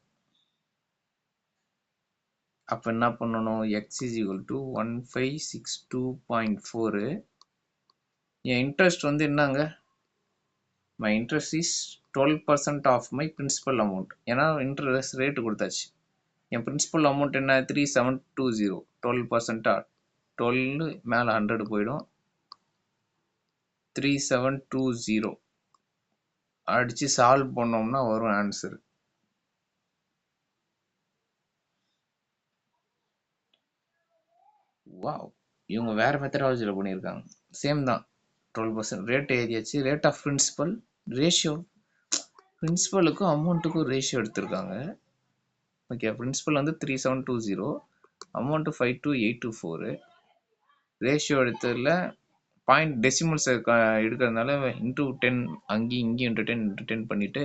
அப்போ என்ன பண்ணணும்? X is equal to 1562.4. என் இன்ட்ரெஸ்ட் வந்து என்னங்க? My interest is 12% of my principal amount. ஏன்னா இன்ட்ரெஸ்ட் ரேட்டு கொடுத்தாச்சு. என் பிரின்சிபல் அமௌண்ட் என்ன? 3720. 12%. 12 மேலே 100 போயிடும். 3720 அடித்து சால்வ் பண்ணோம்னா வரும் ஆன்சர். வாவ், இவங்க வேறு மெத்தடாலஜியில் பண்ணியிருக்காங்க. சேம் தான். 12% ரேட் எழுதியாச்சு. ரேட் ஆஃப் பிரின்சிபல் ரேஷியோ, பிரின்சிபலுக்கும் அமௌண்ட்டுக்கும் ரேஷியோ எடுத்திருக்காங்க. ஓகே, பிரின்சிபல் வந்து 3720, அமௌண்ட்டு 52824. ரேஷியோ எடுத்ததில் பாயிண்ட் டெசிமல்ஸ் எடுக்கிறதுனால இன்டூ 10 அங்கேயும் இங்கேயும் இன்டூ 10 பண்ணிவிட்டு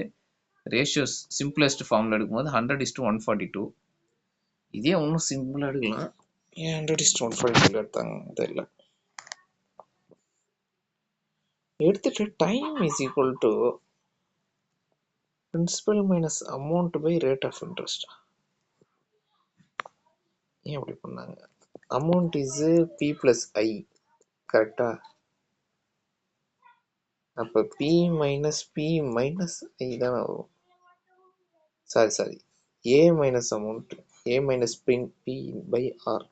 ரேஷியோஸ் சிம்பிளஸ்ட் ஃபார்மில் எடுக்கும்போது 100:142. இதே ஒன்றும் சிம்பிளாக எடுக்கலாம். ஏன் 100:142 எடுத்தாங்க தெரியல. எடுத்துட்டு time is equal to principal minus amount by rate of interest. ஏன் அப்படி பண்ணாங்க? Amount is P plus I, கரெக்டா? அப்போ பி மைனஸ் ஐ தான் வரும். Sorry, A minus amount, A minus P by R.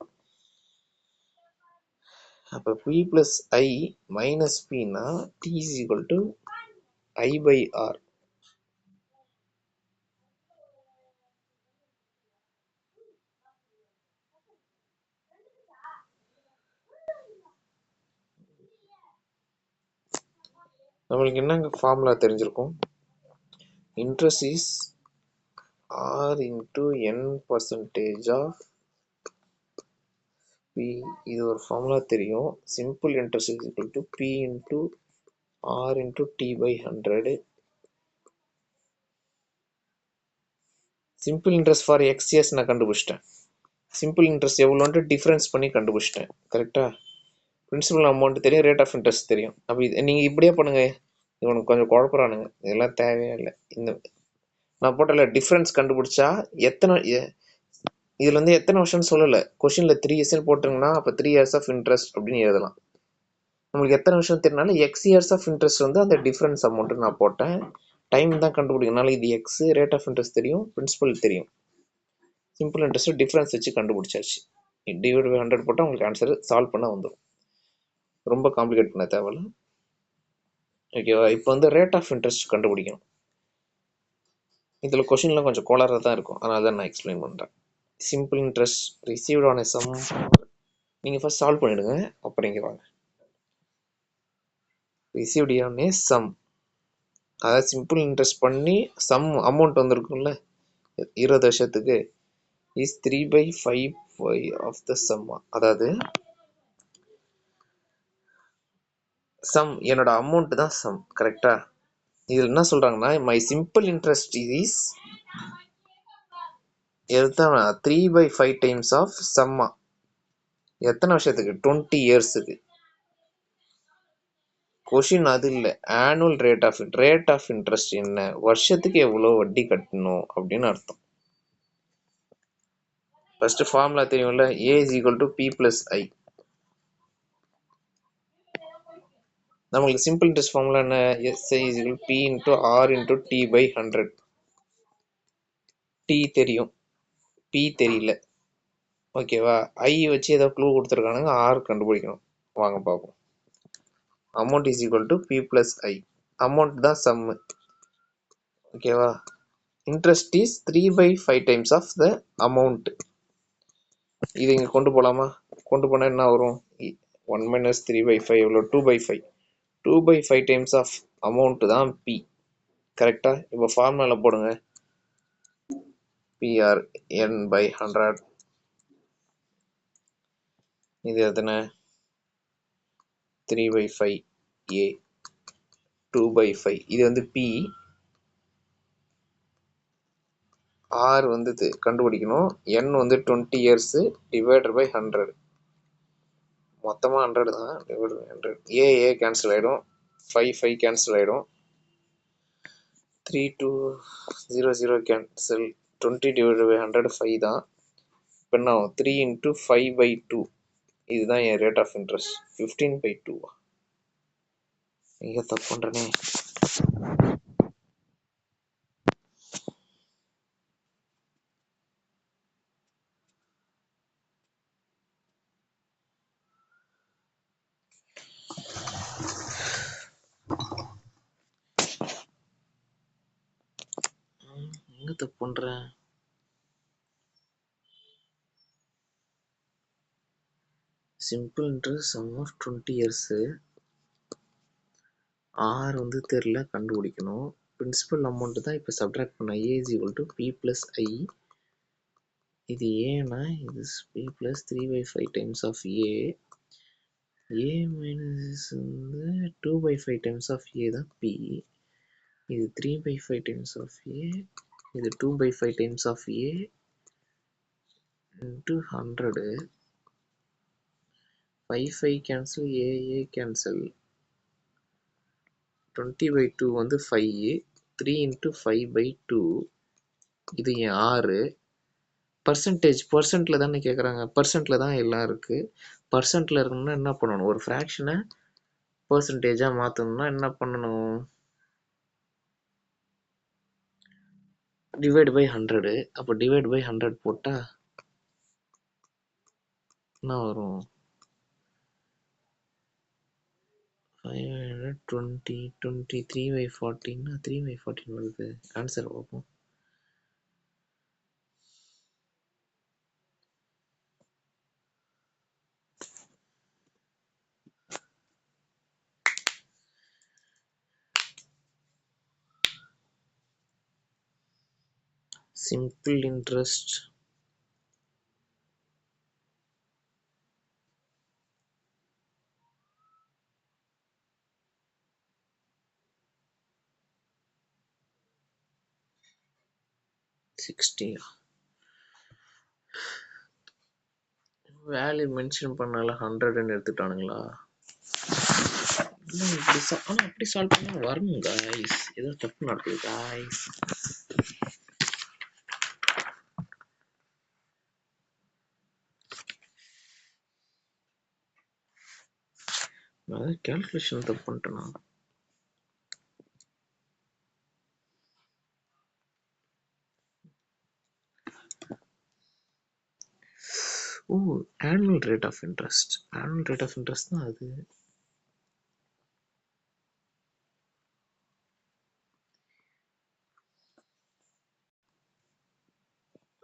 அப்போ பி பிளஸ் ஐ மைனஸ் பின்னா T is equal to I by R. நம்மளுக்கு என்னங்க ஃபார்முலா தெரிஞ்சிருக்கும்? Interest is R into N percentage of P. இது ஒரு formula தெரியும். Simple interest is equal to P into R into T by 100. Simple interest for X years நான் கண்டுபிடிச்சிட்டேன். Simple interest எவ்வளோன்ட்டு difference பண்ணி கண்டுபிடிச்சிட்டேன், கரெக்டாக? பிரின்சிபல் அமௌண்ட் தெரியும், ரேட் ஆஃப் இன்ட்ரெஸ்ட் தெரியும். அப்போ இது நீங்கள் இப்படியே பண்ணுங்க. இவனுக்கு கொஞ்சம் குழப்பறானுங்க, இதெல்லாம் தேவையே இல்லை. இந்த நான் போட்டல டிஃப்ரென்ஸ் கண்டுபிடிச்சா எத்தனை இதில் வந்து எத்தனை வருஷம்னு சொல்லலை. கொஷினில் 3 இயர்ஸ்ன்னு போட்டுருங்கன்னா அப்போ 3 இயர்ஸ் ஆஃப் இன்ட்ரெஸ்ட் அப்படின்னு எழுதலாம். நம்மளுக்கு எத்தனை வருஷம் தெரியும்னாலும் எக்ஸ் இயர்ஸ் ஆஃப் இன்ட்ரெஸ்ட் வந்து அந்த டிஃப்ரென்ஸ் அமௌண்ட்டு நான் போட்டேன். டைம் தான் கண்டுபிடிக்கனால இது எக்ஸ், ரேட் ஆஃப் இன்ட்ரெஸ்ட் தெரியும், பிரின்சிபல் தெரியும். சிம்பிள் இன்ட்ரெஸ்ட் டிஃப்ரென்ஸ் வச்சு கண்டுபிடிச்சாச்சு. டிவைட் பை 100 போட்டால் உங்களுக்கு ஆன்சர் சால்வ் பண்ண வந்துடும். ரொம்ப காம்ப்ளிகேட் பண்ண தேவையில்ல. ஓகேவா? இப்போ வந்து ரேட் ஆஃப் இன்ட்ரெஸ்ட் கண்டுபிடிக்கணும். இதில் கொஷின்லாம் கொஞ்சம் கோளாறாக தான் இருக்கும், அதனால தான் நான் எக்ஸ்பிளைன் பண்ணுறேன். Simple interest received on a some. நீங்கள் ஃபர்ஸ்ட் சால்வ் பண்ணிவிடுங்க, அப்புறம் இங்கே வாங்க. ரிசீவ்ட் ஆன் ஏ சம், அதாவது சிம்பிள் இன்ட்ரெஸ்ட் பண்ணி சம் அமௌண்ட் வந்திருக்கும்ல 20 வருஷத்துக்கு, இஸ் 3/5 ஆஃப் த சம். அதாவது சம் என்னோட அமௌண்ட் தான் சம், கரெக்டா? இதில் என்ன சொல்கிறாங்கன்னா மை சிம்பிள் இன்ட்ரெஸ்ட் இஸ் எதுதான் 3/5 டைம்ஸ் ஆஃப் சம்மா. எத்தனை வருஷத்துக்கு? 20 இயர்ஸுக்கு. கொஷின் அது இல்லை, ஆனுவல் ரேட் ஆஃப் இன்ட்ரெஸ்ட் என்ன, வருஷத்துக்கு எவ்வளோ வட்டி கட்டணும் அப்படின்னு அர்த்தம். ஃபர்ஸ்ட் ஃபார்முலா தெரியும்ல, A is equal to P plus I. நம்மளுக்கு சிம்பிள் இன்ட்ரெஸ்ட் ஃபார்முலா என்ன? SI is equal P into R into T by 100. T தெரியும், பி தெரியல. ஓகேவா? ஐ வச்சு ஏதோ க்ளூ கொடுத்துருக்கானுங்க, ஆர் கண்டுபிடிக்கணும். வாங்க பார்ப்போம். Amount is equal to P plus I. Amount தான் சம்மு, ஓகேவா? Interest is 3/5 times of the amount. இது இங்கே கொண்டு போகலாமா? கொண்டு போனால் என்ன வரும்? 1 - 3/5 எவ்வளோ? 2/5. 2/5 டைம்ஸ் ஆஃப் அமௌண்ட் தான் பி, கரெக்டா? இப்போ ஃபார்முலாவில் போடுங்க. PR N by 100. இது எத்தனை? 3/5 ஏ. 2/5. இது வந்து P. R வந்து கண்டுபிடிக்கணும். N வந்து 20 years divided by 100. மொத்தமாக 100 தான், டிவைட் பை 100. ஏ கேன்சல் ஆகிடும், 5 கேன்சல் ஆகிடும், 3 2 0 0 கேன்சல். 20 டிவைட் பை 100 5 தான். இப்போ என்ன ஆகும்? 3 × 5/2. இதுதான் என் ரேட் ஆஃப் இன்ட்ரெஸ்ட். 15/2. எங்கே தப்பு பண்ணுறேனே. எங்கே தப்பு பண்ணுறேன்? Simple interest sum of 20 years. R வந்து தெரில, கண்டுபிடிக்கணும். பிரின்சிபல் அமௌண்ட் தான் இப்போ சப்ட்ராக்ட் பண்ண. A is equal to P plus I. இது ஏன்னா இது P plus 3/5 times of A. A minus வந்து 2/5 டைம்ஸ் ஆஃப் ஏ தான் பி. இது 3/5 டைம்ஸ் ஆஃப் ஏ. இது 2/5 times of A into 100. 5 cancel, A cancel. 20/2 வந்து 5. 3 × 5/2. இது என் 6. பர்சன்ட்டில் தானே கேட்குறாங்க. பர்சன்ட்டில் தான் எல்லாம் இருக்குது. பர்சன்ட்டில் இருக்கணும்னா என்ன பண்ணணும்? ஒரு ஃப்ராக்ஷனை பர்சன்டேஜாக மாற்றணும்னா என்ன பண்ணணும்? Divide by 100. அப்போ டிவைட் பை 100 போட்டால் என்ன வரும்? 520 3/14. 3/14 வருது. ஆன்சர் பார்ப்போம். Simple interest $60. வேல்யூ மென்ஷன் பண்ணல 100ன்னு எடுத்துட்டானுங்களா? ஆனால் அப்படி சால்வ் பண்ணால் வரும் காய்ஸ். ஏதோ தப்பு நடக்குது காய்ஸ். நான் கேல்குலேஷன் தப்பு பண்ணிட்டேனா? ஓ, annual rate of interest. Annual rate of interest தான் அது.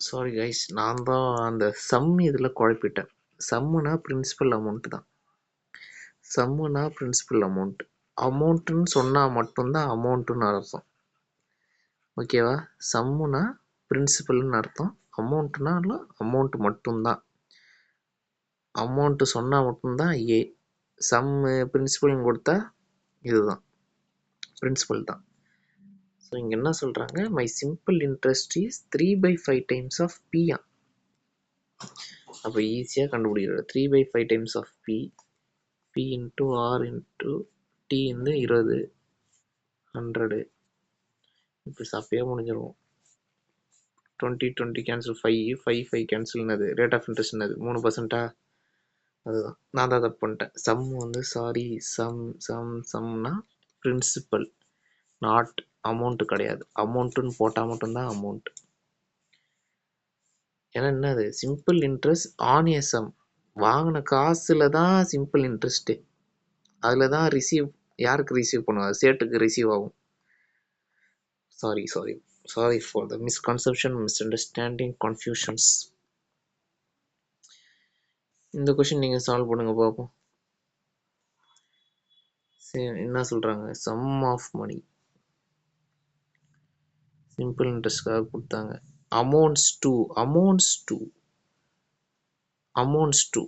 சாரி கைஸ், நான் தான் அந்த சம் இதில் குழப்பிட்டேன். சம்முனா பிரின்சிபல் அமௌண்ட் தான். சம்முனா பிரின்சிபல் அமௌண்ட். அமௌண்ட்டுன்னு சொன்னால் மட்டும்தான் அமௌண்ட்டுன்னு அர்த்தம். ஓகேவா? சம்முனா பிரின்சிபல்னு அர்த்தம். அமௌண்ட்னால அமௌண்ட் மட்டும்தான். அமௌண்ட்டு சொன்னால் மட்டும்தான் ஏ. சம்மு பிரின்சிபல்னு கொடுத்தா இதுதான் பிரின்சிபல் தான். ஸோ இங்கே என்ன சொல்கிறாங்க? My simple interest is 3/5 times of பியா. அப்போ ஈஸியாக கண்டுபிடிக்கிறது. 3/5 times of P. P into R into T வந்து 20, 100. இப்போ சப்பையே முடிஞ்சிடும். 20 கேன்சல், 5 கேன்சல். என்னது ரேட் ஆஃப் இன்ட்ரெஸ்ட்? என்னது 3%? அதுதான் நான் தான் தப்பு பண்ணிட்டேன். சம் வந்து சாரி சம்னா பிரின்சிபல், நாட் அமௌண்ட்டு கிடையாது. அமௌண்ட்டுன்னு போட்டால் மட்டும்தான் அமௌண்ட். ஏன்னா என்னது simple interest on A sum. வாங்கின காசில் தான் சிம்பிள் இன்ட்ரெஸ்ட்டு. அதில் தான் ரிசீவ். யாருக்கு ரிசீவ் பண்ணுவாங்க? சேட்டுக்கு ரிசீவ் ஆகும். Sorry for the misconception, misunderstanding, confusions. இந்த கொஷின் நீங்கள் சால்வ் பண்ணுங்க பார்ப்போம். சரி, என்ன சொல்கிறாங்க? சம் ஆஃப் மணி சிம்பிள் இன்ட்ரெஸ்ட்காக கொடுத்தாங்க. அமௌண்ட்ஸ் டு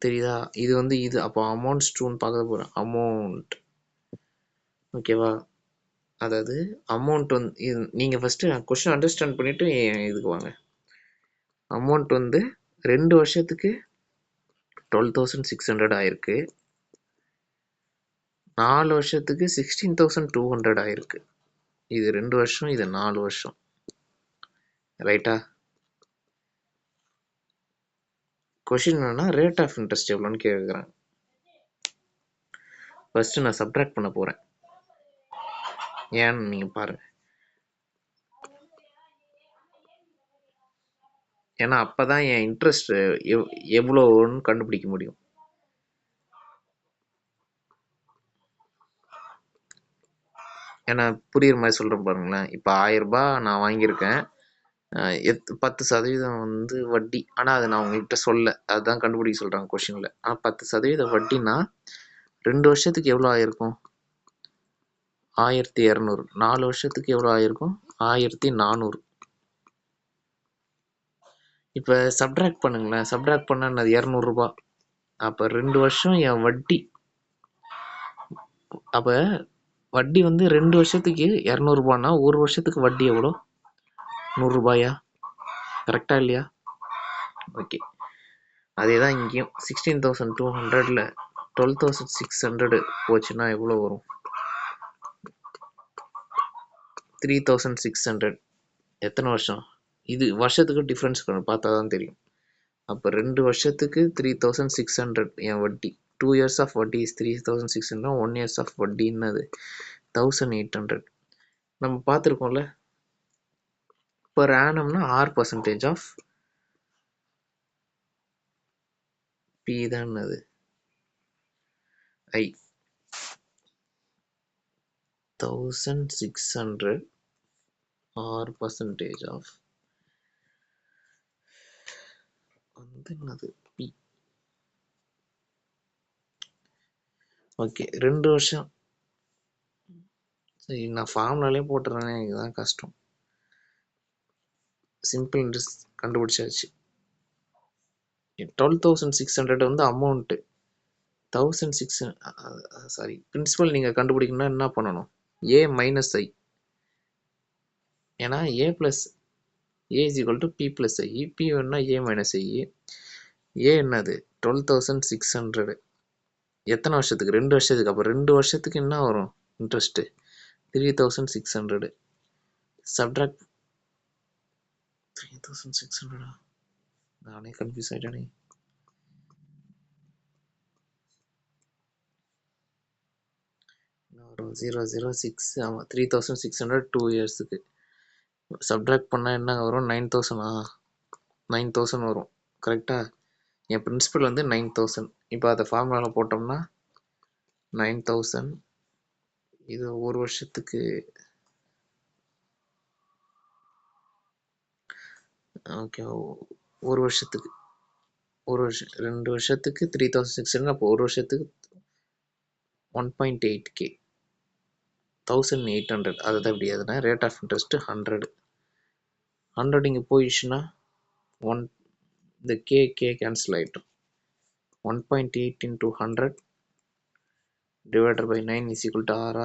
தெரியுதா? இது வந்து இது. அப்போ அமௌண்ட்ஸ் டூன்னு பார்க்க போகிறேன். அமௌண்ட் ஓகேவா? அதாவது அமௌண்ட் வந்து நீங்கள் ஃபஸ்ட்டு கொஸ்டின் அண்டர்ஸ்டாண்ட் பண்ணிவிட்டு இதுக்கு வாங்க. அமௌண்ட் வந்து 2 வருஷத்துக்கு 12,600 ஆயிருக்கு. 4 வருஷத்துக்கு 16,200 ஆயிருக்கு. இது 2 வருஷம், இது 4 வருஷம். ரைட்டா? கொஷின் என்னன்னா ரேட் ஆஃப் இன்ட்ரெஸ்ட் எவ்வளோன்னு கேட்குறாங்க. ஃபஸ்ட்டு நான் சப்ட்ராக்ட் பண்ண போகிறேன். ஏன்னு நீங்கள் பாருங்கள். ஏன்னா அப்போ தான் என் இன்ட்ரெஸ்ட் எவ்வளோன்னு கண்டுபிடிக்க முடியும். ஏன்னா புரியுற மாதிரி சொல்கிறேன் பாருங்களேன். இப்போ 1000 ரூபாய் நான் வாங்கியிருக்கேன். 10% வந்து வட்டி. ஆனால் அதை நான் உங்கள்கிட்ட சொல்ல, அதுதான் கண்டுபிடிக்க சொல்கிறாங்க கொஷினில். ஆனால் 10% வட்டினா 2 வருஷத்துக்கு எவ்வளோ ஆயிருக்கும்? 1200. 4 வருஷத்துக்கு எவ்வளோ ஆயிருக்கும்? 1400. இப்போ சப்ட்ராக்ட் பண்ணுங்களேன். சப்ட்ராக்ட் பண்ணால் என்னது? 200 ரூபாய். அப்போ 2 வருஷம் என் வட்டி. அப்போ வட்டி வந்து 2 வருஷத்துக்கு 200 ரூபான்னா 1 வருஷத்துக்கு வட்டி எவ்வளோ? 100 ரூபாயா? கரெக்டா இல்லையா? ஓகே. அதே தான் இங்கேயும் 16,200ல் 12,600 போச்சுன்னா எவ்வளோ வரும்? 3,600. எத்தனை வருஷம்? இது வருஷத்துக்கு டிஃப்ரென்ஸ் பார்த்தா தான் தெரியும். அப்போ 2 வருஷத்துக்கு 3,600 என் வட்டி. 2 இயர்ஸ் ஆஃப் வட்டி இஸ் 3,600. 1 இயர்ஸ் ஆஃப் வட்டி என்னது? 1,800. நம்ம பார்த்துருக்கோம்ல, per annumனா R% ஆஃப் P தான் என்னது? I. 1,600 R% ஆஃப் வந்து என்னது? P. ஓகே, 2 வருஷம். சரி, நான் ஃபார்முலாலே போட்டுறேனே, இதுதான் கஷ்டம். சிம்பிள் இன்ட்ரெஸ்ட் கண்டுபிடிச்சாச்சு. 12,600 வந்து அமௌண்ட்டு. 1,600 சாரி பிரின்சிபல் நீங்கள் கண்டுபிடிக்கணும்னா என்ன பண்ணணும்? A minus I. ஏன்னா A plus A is equal to P plus I. P வேணும்னா A மைனஸ் I. A என்னது? 12,600. எத்தனை வருஷத்துக்கு? 2 வருஷத்துக்கு. அப்போ 2 வருஷத்துக்கு என்ன வரும் இன்ட்ரெஸ்ட்டு? 3,600. சப்ட்ராக்ட் 3,600. நானே கன்ஃபியூஸ் ஆகிட்டேனே. வரும் 006. ஆமாம், 3,600 2 இயர்ஸுக்கு. சப்ட்ராக்ட் பண்ணால் என்ன வரும்? 9,000. 9,000 வரும். கரெக்டாக? என் பிரின்சிபல் வந்து 9,000. இப்போ அதை ஃபார்முலாவில் போட்டோம்னா 9,000. இது ஒரு வருஷத்துக்கு ஓகே, ஒரு வருஷத்துக்கு 2 வருஷத்துக்கு 3,600. அப்போ ஒரு வருஷத்துக்கு 1.8K. 1,800. அதை தான் இப்படி எதுனா ரேட் ஆஃப் இன்ட்ரெஸ்ட்டு 100. 100 இங்கே போயிடுச்சுன்னா இந்த கே கேன்சல் ஆகிட்டோம். 1.8 into 100 divided by 9 is equal to R.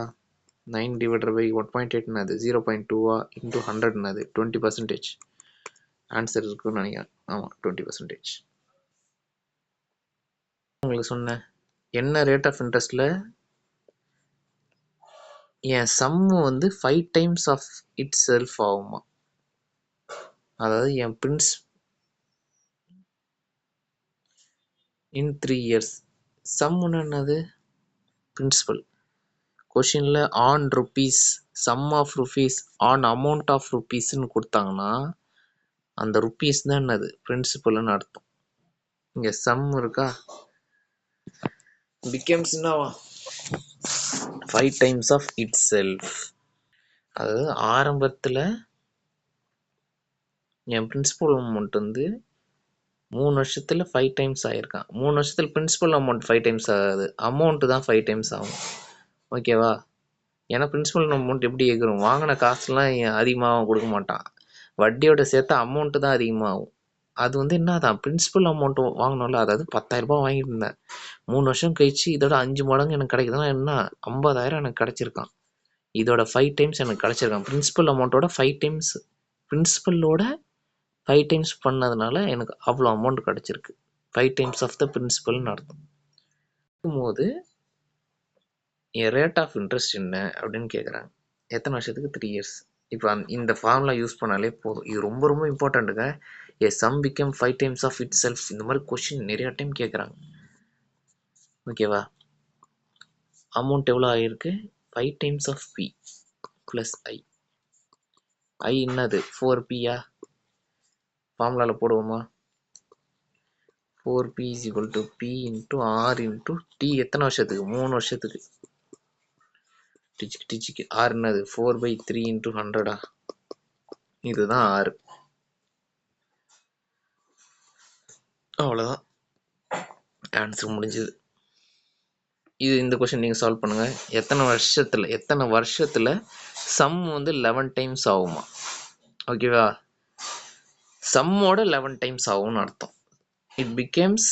9 divided by 1.8 என்னது? 0.2 into 100 என்னது? 20%. ஆன்சர் இருக்குன்னு நினைக்கிறேன். ஆமாம், 20%. உங்களுக்கு சொன்னேன், என்ன ரேட் ஆஃப் இன்ட்ரெஸ்டில் என் சம்மு வந்து 5 times ஆஃப் இட் செல்ஃப் ஆகுமா? அதாவது என் இன் 3 இயர்ஸ். சம்முன்னு என்னது? பிரின்சிபல். கொஷினில் on rupees, sum of rupees, on amount of ருபீஸ்ன்னு கொடுத்தாங்கன்னா அந்த ருபீஸ் தான் என்னது? பிரின்சிபல்னு அர்த்தம். இங்கே சம் இருக்கா? பிகம்ஸ் என்னவா? 5 times ஆஃப் இட் செல்ஃப். அதாவது ஆரம்பத்தில் என் பிரின்சிபல் அமௌண்ட் வந்து 3 வருஷத்தில் 5 times ஆகிருக்கான். 3 வருஷத்தில் பிரின்சிபல் அமௌண்ட் 5 times ஆகாது, அமௌண்ட்டு தான் 5 times ஆகும். ஓகேவா? ஏன்னா பிரின்சிபல் அமௌண்ட் எப்படி ஏற்கிறோம்? வாங்கின காசுலாம் அதிகமாக கொடுக்க மாட்டான், வட்டியோட சேர்த்து அமௌண்ட்டு தான் அதிகமாகும். அது வந்து என்னதான் பிரின்சிபல் அமௌண்ட் வாங்கணும்ல, அதாவது 10,000 ரூபாய் வாங்கிட்டு இருந்தேன். 3 வருஷம் கழிச்சு இதோட 5 மடங்கு எனக்கு கிடைக்குதுன்னா என்ன 50,000 எனக்கு கிடைச்சிருக்கான். இதோட 5 டைம்ஸ் எனக்கு கிடைச்சிருக்கான். பிரின்சிபல் அமௌண்ட்டோட 5 டைம்ஸ் பிரின்சிபலோட 5 டைம்ஸ் பண்ணதுனால எனக்கு அவ்வளோ அமௌண்ட் கிடைச்சிருக்கு. 5 டைம்ஸ் ஆஃப் த பிரின்சிபல்னு அர்த்தம். இருக்கும்போது என் ரேட் ஆஃப் இன்ட்ரெஸ்ட் என்ன அப்படின்னு கேட்குறாங்க. எத்தனை வருஷத்துக்கு 3 இயர்ஸ். இப்போ இந்த ஃபார்முலா யூஸ் பண்ணாலே போதும். இது ரொம்ப ரொம்ப இம்பார்ட்டண்ட்டுங்க. A sum become 5 times of itself. இந்த மாதிரி கொஷின் நிறைய டைம் கேட்குறாங்க. ஓகேவா? அமௌண்ட் எவ்வளோ ஆகிருக்கு? 5 டைம்ஸ் ஆஃப் பி ப்ளஸ் ஐ. ஐ என்னது? 4பியா? ஃபார்முலாவில் போடுவோமா? 4p is equal to p into r into t. எத்தனை வருஷத்துக்கு? 3 வருஷத்துக்கு. டிச்சிக்கு ஆர் என்னது? 4/3 into 100. இதுதான் ஆறு. அவ்வளோதான், ஆன்சர் முடிஞ்சது. இந்த கொஸ்டின் நீங்கள் சால்வ் பண்ணுங்க. எத்தனை வருஷத்துல சம் வந்து 11 டைம்ஸ் ஆகுமா? ஓகேவா? சம்மோட 11 டைம்ஸ் ஆகும்னு அர்த்தம். இட் பிகேம்ஸ்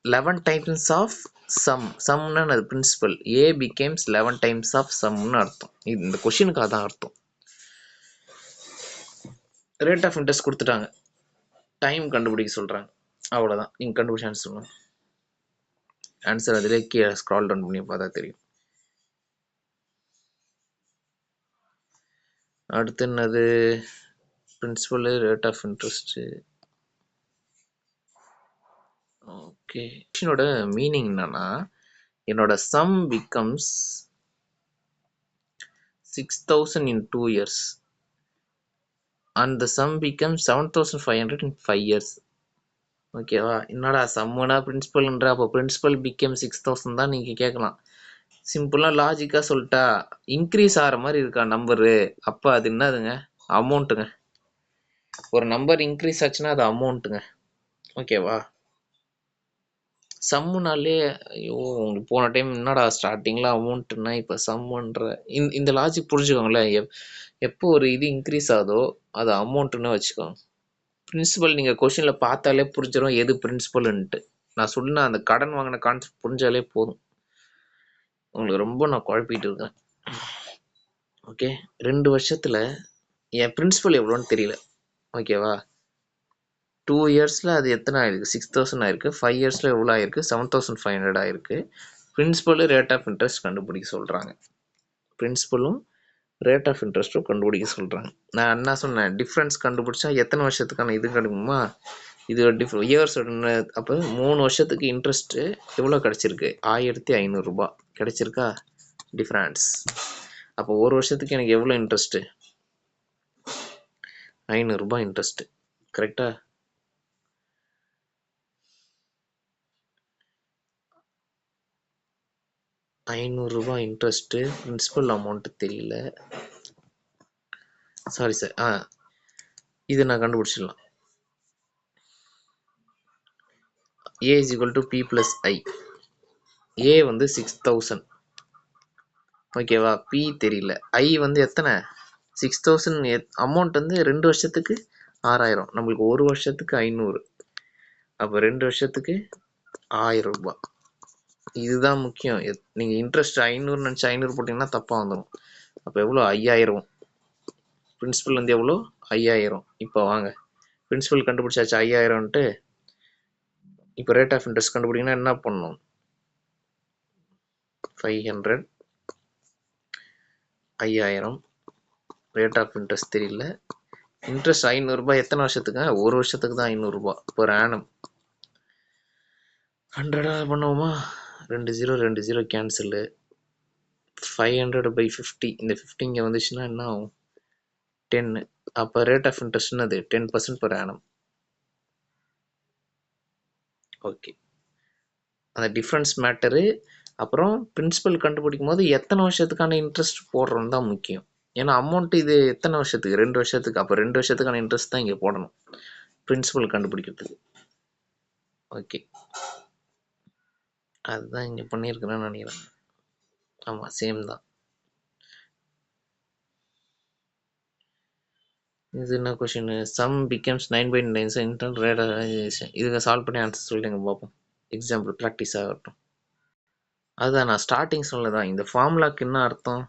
11 டைம்ஸ் ஆஃப் சம்னா அது principal. A becomes 11 times of சம்னு அர்த்தம். இந்த கொஸ்டினுக்கு அதான் அர்த்தம். ரேட் ஆஃப் இன்ட்ரெஸ்ட் கொடுத்துட்டாங்க, டைம் கண்டுபிடிக்க சொல்றாங்க. அவ்வளோதான், நீங்கள் கண்டுபிடிச்ச ஆன்சர் சொல்லுங்க. ஆன்சர் அதிலே கீழே ஸ்க்ரால் டவுன் பண்ணி பார்த்தா தெரியும். அடுத்து என்னது? Principal, rate of interest. Okay, கொஸ்டினோட மீனிங் என்னன்னா, என்னோட sum becomes 6,000 in 2 years and the sum becomes 7,500 in 5 years. ஓகேவா? என்னடா சம்முனா பிரின்சிபல்ன்ற, அப்போ பிரின்சிபல் பிகம் 6,000 தான் நீங்கள் கேட்கலாம். சிம்பிளாக லாஜிக்காக சொல்லிட்டா, இன்க்ரீஸ் ஆகிற மாதிரி இருக்கா நம்பரு, அப்போ அது என்னதுங்க? அமௌண்ட்டுங்க. ஒரு நம்பர் இன்க்ரீஸ் ஆச்சுன்னா அது அமௌண்ட்டுங்க. ஓகேவா? சம்முனாலே ஐயோ, உங்களுக்கு போன டைம் என்னடா ஸ்டார்டிங்கில் அமௌண்ட்டுன்னா இப்போ சம்முன்ற இந்த லாஜிக் புரிஞ்சுக்கோங்களேன். எப்போ ஒரு இது இன்க்ரீஸ் ஆகுதோ அது அமௌண்ட்டுன்னு வச்சுக்கோங்க. பிரின்சிபல் நீங்கள் கொஷினில் பார்த்தாலே புரிஞ்சிடும் எது பிரின்சிபல்ன்ட்டு. நான் சொன்ன அந்த கடன் வாங்கின கான்செப்ட் புரிஞ்சாலே போதும். உங்களுக்கு ரொம்ப நான் குழப்பிட்டு இருக்கேன். ஓகே, 2 வருஷத்தில் என் பிரின்சிபல் எவ்வளோன்னு தெரியல. ஓகேவா? 2 இயர்ஸில் அது எத்தனை ஆயிருக்கு? 6,000 ஆயிருக்கு. 5 இயர்ஸில் எவ்வளோ ஆயிருக்கு? 7,500 ஆயிருக்கு. பிரின்சிபல், ரேட் ஆஃப் இன்ட்ரெஸ்ட் கண்டுபிடிக்க சொல்கிறாங்க. பிரின்சிபலும் ரேட் ஆஃப் இன்ட்ரெஸ்ட்டும் கண்டுபிடிக்க சொல்கிறாங்க. நான் என்ன சொன்னேன்? டிஃப்ரென்ஸ் கண்டுபிடிச்சா எத்தனை வருஷத்துக்கான இது கிடைக்குமா? இது இயர்ஸ். அப்போ 3 வருஷத்துக்கு இன்ட்ரெஸ்ட்டு எவ்வளோ கிடச்சிருக்கு? 1,500 ரூபாய் கிடச்சிருக்கா டிஃப்ரென்ஸ். அப்போ ஒரு வருஷத்துக்கு எனக்கு எவ்வளோ இன்ட்ரெஸ்ட்டு? 500 ரூபாய் இன்ட்ரெஸ்ட்டு. கரெக்டா? ₹500 இன்ட்ரெஸ்ட்டு. பிரின்சிபல் அமௌண்ட்டு தெரியல. Sorry sir. இது நான் கண்டுபிடிச்சிடலாம். A is equal to P plus I. A வந்து 6,000. ஓகேவா? P தெரியல. I வந்து எத்தனை? 6,000. அமௌண்ட் வந்து 2 வருஷத்துக்கு 6,000. நம்மளுக்கு ஒரு வருஷத்துக்கு 500. அப்போ 2 வருஷத்துக்கு 1,000 ரூபாய். இதுதான் முக்கியம். நீங்கள் இன்ட்ரெஸ்ட் 500 நினச்சி 500 போட்டிங்கன்னா தப்பாக வந்துடும். அப்போ எவ்வளோ? 5,000. பிரின்சிபல் வந்து எவ்வளோ? 5,000. இப்போ வாங்க, பிரின்சிபல் கண்டுபிடிச்சாச்சு 5,000ன்ட்டு. இப்போ ரேட் ஆஃப் இன்ட்ரெஸ்ட் கண்டுபிடிக்கணும்னா என்ன பண்ணணும்? 500, 5,000. ரேட் ஆஃப் இன்ட்ரெஸ்ட் தெரியல. இன்ட்ரெஸ்ட் 500 ரூபாய். எத்தனை வருஷத்துக்கு? ஒரு வருஷத்துக்கு தான் 500 ரூபாய் per annum. 100 பண்ணுவோமா? 2 0 கேன்சலு. 500/50. இந்த 50 இங்கே வந்துச்சுன்னா என்ன ஆகும்? 10. அப்போ ரேட் ஆஃப் இன்ட்ரெஸ்ட் என்னது? 10% per annum. ஓகே, அந்த டிஃப்ரென்ஸ் மேட்டரு. அப்புறம் பிரின்சிபல் கண்டுபிடிக்கும் போது எத்தனை வருஷத்துக்கான இன்ட்ரெஸ்ட் போடுறோன்னு தான் முக்கியம். ஏன்னா அமௌண்ட் இது எத்தனை வருஷத்துக்கு? 2 வருஷத்துக்கு. அப்போ 2 வருஷத்துக்கான இன்ட்ரெஸ்ட் தான் இங்கே போடணும் பிரின்சிபல் கண்டுபிடிக்கிறதுக்கு. ஓகே, அதுதான் இங்கே பண்ணியிருக்கிறேன்னு நினைக்கிறேன். ஆமாம், சேம் தான். இது என்ன கொஷின்? சம் பிகம்ஸ் 9/9 இன்டர் ரேடரைசேஷன். இதுக்கு சால்வ் பண்ணி ஆன்சர் சொல்லிடுங்க பார்ப்போம். எக்ஸாம்பிள் ப்ராக்டிஸ் ஆகட்டும். அதுதான் நான் ஸ்டார்டிங் சொன்னதான். இந்த ஃபார்முலாக்கு என்ன அர்த்தம்?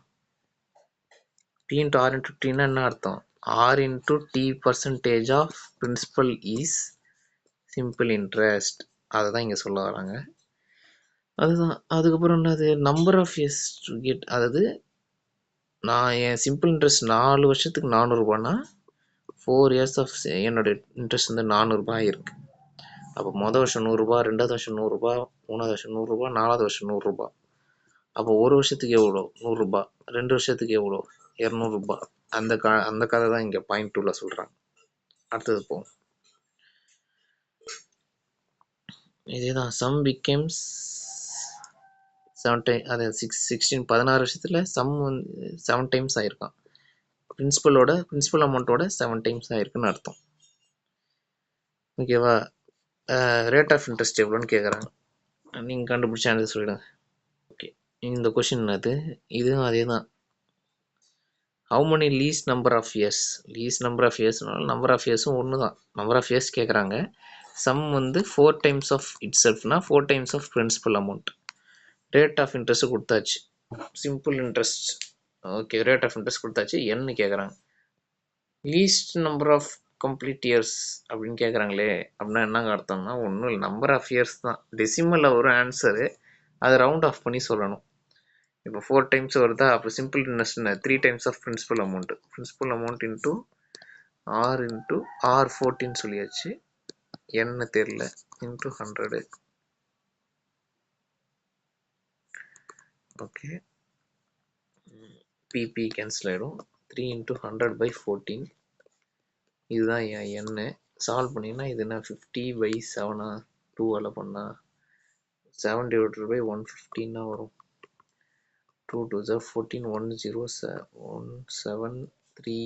P into R into T னா என்ன அர்த்தம்? R into T percentage of principal is simple interest. அதை தான் இங்கே சொல்ல வராங்க. அதுதான். அதுக்கப்புறம் என்னது? Number of years to get, அதாவது நான் என் சிம்பிள் இன்ட்ரெஸ்ட் 4 வருஷத்துக்கு 400 ரூபான்னா 4 இயர்ஸ் ஆஃப் என்னோட இன்ட்ரெஸ்ட் வந்து 400 ரூபாய் இருக்கு. அப்போ மொதல் வருஷம் 100 ரூபாய், 2வது வருஷம் 100 ரூபாய், 3வது வருஷம் 100 ரூபாய், 4வது வருஷம் 100 ரூபாய். அப்போ ஒரு வருஷத்துக்கு எவ்வளோ? 100 ரூபாய். 2 வருஷத்துக்கு எவ்வளோ? 200 ரூபாய். அந்த கதை தான் இங்கே பாயிண்ட் 2ல சொல்கிறாங்க. அடுத்தது போகும். இதேதான் சம் பிகேம்ஸ் 16 வருஷத்தில் சம் வந்து 7 டைம்ஸ் ஆயிருக்கான். பிரின்சிபல் அமௌண்ட்டோட 7 டைம்ஸ் ஆயிருக்குன்னு அர்த்தம். ஓகேவா? ரேட் ஆஃப் இன்ட்ரெஸ்ட் எவ்வளோன்னு கேட்குறாங்க. நீங்கள் கண்டுபிடிச்ச ஆன்சர் சொல்லிடுங்க. ஓகே, இந்த கொஷின் அது இதுவும் அதே தான். How many least number of years? Least number of இயர்ஸ்னால நம்பர் ஆஃப் இயர்ஸும் ஒன்று தான். நம்பர் ஆஃப் இயர்ஸ் கேட்குறாங்க. சம் வந்து 4 டைம்ஸ் ஆஃப் இட் செல்ஃப்னா 4 times of principal amount. Rate of interest கொடுத்தாச்சு. Simple interest. Okay, rate of interest கொடுத்தாச்சு. என்ன கேட்குறாங்க? Least number of complete years அப்படின்னு கேட்குறாங்களே. அப்படின்னா என்னங்க அர்த்தம்னா ஒன்றும் இல்லை, நம்பர் ஆஃப் இயர்ஸ் தான். டெசிமலில் ஒரு ஆன்சரு, அதை ரவுண்ட் ஆஃப் பண்ணி சொல்லணும். இப்போ 4 டைம்ஸ் வருதா, அப்போ simple interest 3 times of principal amount into R14 சொல்லியாச்சு. என்ன தெரியல, இன்ட்டு 100. ஓகே, பிபி கேன்சல் ஆகிடும். 3 into 100/14. இதுதான் என் எண்ணு. சால்வ் பண்ணிங்கன்னா இது என்ன 50/7 2ஆல் பண்ணால் 7/115 வரும். 2 2 14 107.3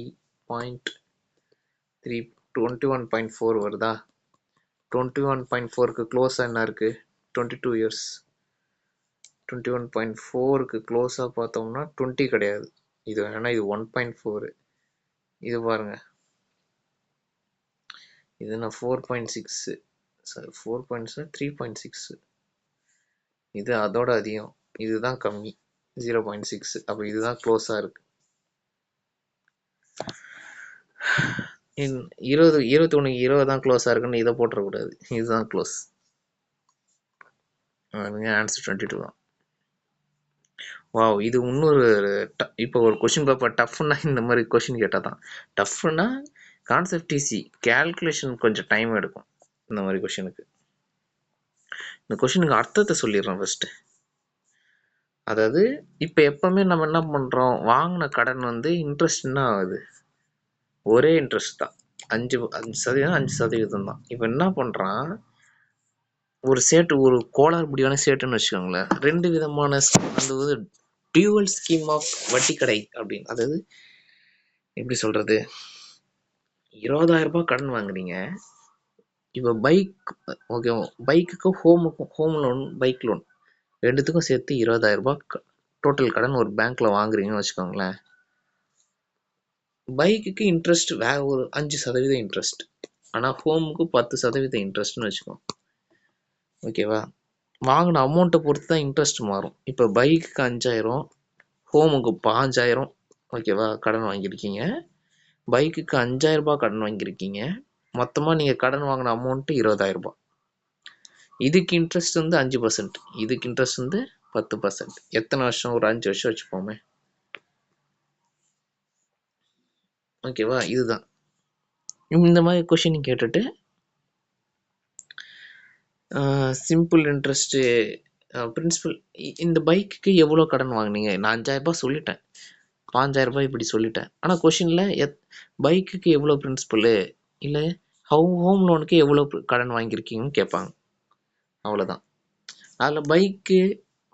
21.4 வருதா? 21.4க்கு க்ளோஸாக என்ன இருக்குது? 22 இயர்ஸ். 21.4க்கு க்ளோஸாக பார்த்தோம்னா 20 கிடையாது. இது வேணா, இது 1.4. இது பாருங்க, இது நான் 4.6 சாரி 4.6 3.6. இது அதோட அதிகம், இதுதான் கம்மி 0.6. அப்போ இதுதான் க்ளோஸாக இருக்கு. 21 20 தான் க்ளோஸாக இருக்குன்னு இதை போட்டுறக்கூடாது. இதுதான் க்ளோஸ். ஆன்சர் 22 தான். வாவ், இது இன்னொரு இப்போ ஒரு கொஷின் பேப்பர் டஃப்னா இந்த மாதிரி கொஷின் கேட்டால் தான். டஃப்னா கான்செப்ட் ஈஸி, கேல்குலேஷன் கொஞ்சம் டைம் எடுக்கும் இந்த மாதிரி கொஷினுக்கு. இந்த கொஷினுக்கு அர்த்தத்தை சொல்லிடுறோம் ஃபஸ்ட்டு. அதாவது இப்போ எப்பவுமே நம்ம என்ன பண்ணுறோம், வாங்கின கடன் வந்து இன்ட்ரெஸ்ட் என்ன ஆகுது? ஒரே இன்ட்ரெஸ்ட் தான், 5% தான். இப்போ என்ன பண்ணுறான், ஒரு கோளாறு முடிவான சேட்டுன்னு வச்சுக்கோங்களேன். 2 விதமான அந்த டியூவல் ஸ்கீம் ஆஃப் வட்டி கடை அப்படின்னு. அதாவது எப்படி சொல்கிறது, 20,000 ரூபாய் கடன் வாங்குறீங்க. இப்போ ஓகே, பைக்குக்கும் ஹோம் லோன், பைக் லோன் ரெண்டுத்துக்கும் சேர்த்து 20,000 ரூபாய் டோட்டல் கடன் ஒரு பேங்க்ல வாங்குறீங்கன்னு வச்சுக்கோங்களேன். பைக்குக்கு இன்ட்ரெஸ்ட் ஒரு 5% இன்ட்ரெஸ்ட், ஆனால் ஹோமுக்கு 10% இன்ட்ரெஸ்ட்னு வச்சுக்கோங்க. ஓகேவா? வாங்கின அமௌண்ட்டை பொறுத்து தான் இன்ட்ரெஸ்ட் மாறும். இப்போ பைக்குக்கு 5,000, ஹோமுக்கு 5,000. ஓகேவா? கடன் வாங்கியிருக்கீங்க. பைக்குக்கு 5,000 ரூபாய் கடன் வாங்கியிருக்கீங்க. மொத்தமாக நீங்கள் கடன் வாங்கின அமௌண்ட்டு 20,000 ரூபாய். இதுக்கு இன்ட்ரெஸ்ட் வந்து 5%, இதுக்கு இன்ட்ரெஸ்ட் வந்து 10%. எத்தனை வருஷம்? ஒரு 5 வருஷம் வச்சுப்போமே. ஓகேவா? இதுதான் இந்த மாதிரி கொஷின் கேட்டுட்டு சிம்பிள் இன்ட்ரெஸ்ட்டு பிரின்சிபல். இந்த பைக்குக்கு எவ்வளோ கடன் வாங்கினீங்க? நான் 5,000 ரூபாய் சொல்லிட்டேன், 5,000 ரூபாய் இப்படி சொல்லிட்டேன். ஆனால் கொஷினில் பைக்குக்கு எவ்வளோ பிரின்சிபலு, இல்லை ஹோம் லோனுக்கு எவ்வளோ கடன் வாங்கியிருக்கீங்கன்னு கேட்பாங்க. அவ்வளோதான். அதில் பைக்கு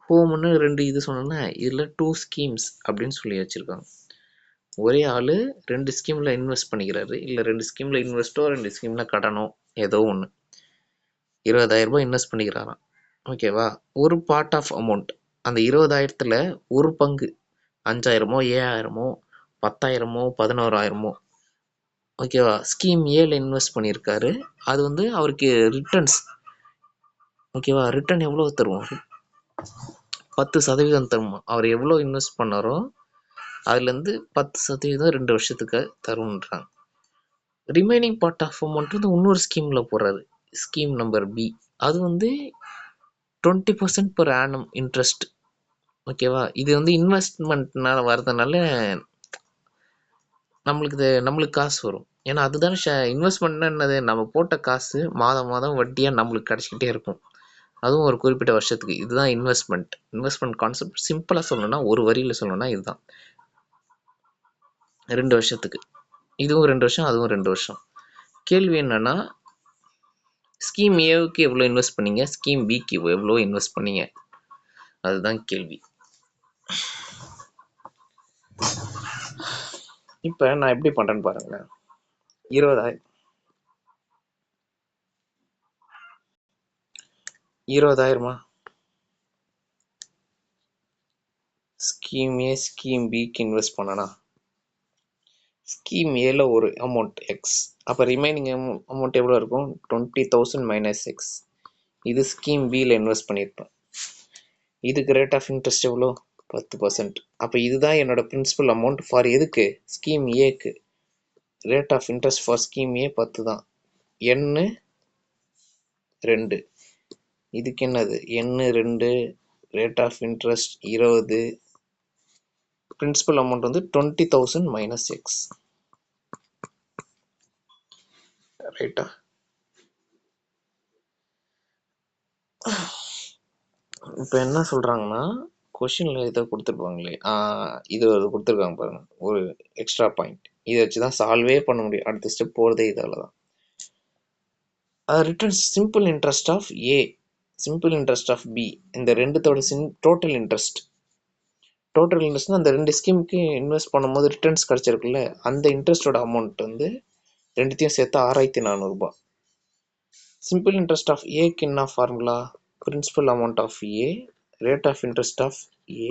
ஹோம்னு 2 இது சொன்னோன்னா, இதில் 2 ஸ்கீம்ஸ் அப்படின்னு சொல்லி வச்சுருக்காங்க. ஒரே ஆள் 2 ஸ்கீமில் இன்வெஸ்ட் பண்ணிக்கிறாரு, இல்லை 2 ஸ்கீமில் இன்வெஸ்ட்டோ 2 ஸ்கீமில் கடனோ ஏதோ ஒன்று 20,000 ரூபாய் இன்வெஸ்ட் பண்ணிக்கிறாராம். ஓகேவா? ஒரு பார்ட் ஆஃப் அமௌண்ட், அந்த 20,000த்தில் ஒரு பங்கு 5,000மோ 7,000மோ 10,000மோ 11,000மோ ஓகேவா? ஸ்கீம் ஏல இன்வெஸ்ட் பண்ணியிருக்காரு. அது வந்து அவருக்கு ரிட்டர்ன்ஸ் ஓகேவா? ரிட்டர்ன் எவ்வளோ தரும்? 10% தருமா? அவர் எவ்வளோ இன்வெஸ்ட் பண்ணாரோ அதுலேருந்து 10% 2 வருஷத்துக்கு தரும்ன்றாங்க. ரிமைனிங் பார்ட் ஆஃப் அமௌண்ட் வந்து இன்னொரு ஸ்கீமில் போடுறாரு. Scheme number B. அது வந்து 20% per annum இன்ட்ரெஸ்ட். ஓகேவா? இது வந்து இன்வெஸ்ட்மெண்ட்னால வரதுனால நம்மளுக்கு காசு வரும். ஏன்னா அதுதானே இன்வெஸ்ட்மெண்ட்னா என்னது? நம்ம போட்ட காசு மாதம் மாதம் வட்டியாக நம்மளுக்கு கிடச்சிக்கிட்டே இருக்கும். அதுவும் ஒரு குறிப்பிட்ட வருஷத்துக்கு. இதுதான் இன்வெஸ்ட்மெண்ட். இன்வெஸ்ட்மெண்ட் கான்செப்ட் சிம்பிளாக சொல்லணும்னா, ஒரு வரியில் சொல்லணும்னா இதுதான். 2 வருஷத்துக்கு. இதுவும் 2 வருஷம், அதுவும் 2 வருஷம். கேள்வி என்னன்னா, ஸ்கீம் ஏவுக்கு எவ்வளோ இன்வெஸ்ட் பண்ணீங்க? ஸ்கீம் பிக்கு எவ்வளோ இன்வெஸ்ட் பண்ணீங்க? அதுதான் கேள்வி. இப்போ நான் எப்படி பண்ணுறேன்னு பாருங்களேன். 20,000 ஸ்கீம் ஏ ஸ்கீம் பிக்கு இன்வெஸ்ட் பண்ணனா, ஸ்கீம் ஏல ஒரு அமௌண்ட் எக்ஸ், அப்போ ரிமைனிங் அமௌண்ட் எவ்வளோ இருக்கும்? 20,000 மைனஸ் எக்ஸ். இது ஸ்கீம் பியில் இன்வெஸ்ட் பண்ணியிருப்பேன். இதுக்கு ரேட் ஆஃப் இன்ட்ரெஸ்ட் எவ்வளோ? 10%. அப்போ இதுதான் என்னோட பிரின்சிபல் அமௌண்ட் ஃபார் எதுக்கு? ஸ்கீம் ஏக்கு. Rate of interest for scheme A 10 தான். எண்ணு 2. இதுக்கு என்னது? எண்ணு 2, rate of interest 20, principal amount வந்து 20,000 மைனஸ் எக்ஸ். ரைட்டா? இப்போ என்ன சொல்கிறாங்கன்னா, கொஷினில் இதை கொடுத்துருப்பாங்களே, இது கொடுத்துருக்காங்க பாருங்கள், ஒரு எக்ஸ்ட்ரா பாயிண்ட். இதை வச்சு தான் சால்வே பண்ண முடியும். அடுத்த ஸ்டெப் போகிறதே இதால் தான். Returns simple interest of A, simple interest of B, இந்த ரெண்டுத்தோட டோட்டல் இன்ட்ரெஸ்ட். டோட்டல் இன்ட்ரெஸ்ட்னா அந்த 2 ஸ்கீமுக்கு இன்வெஸ்ட் பண்ணும்போது ரிட்டர்ன்ஸ் கிடச்சிருக்குல்ல, அந்த இன்ட்ரெஸ்ட்டோட அமௌண்ட் வந்து ரெண்டுத்தையும் சேர்த்து 6,400 ரூபாய். சிம்பிள் இன்ட்ரெஸ்ட் ஆஃப் ஏக்கு என்ன formula? Principal amount of A, rate of interest of A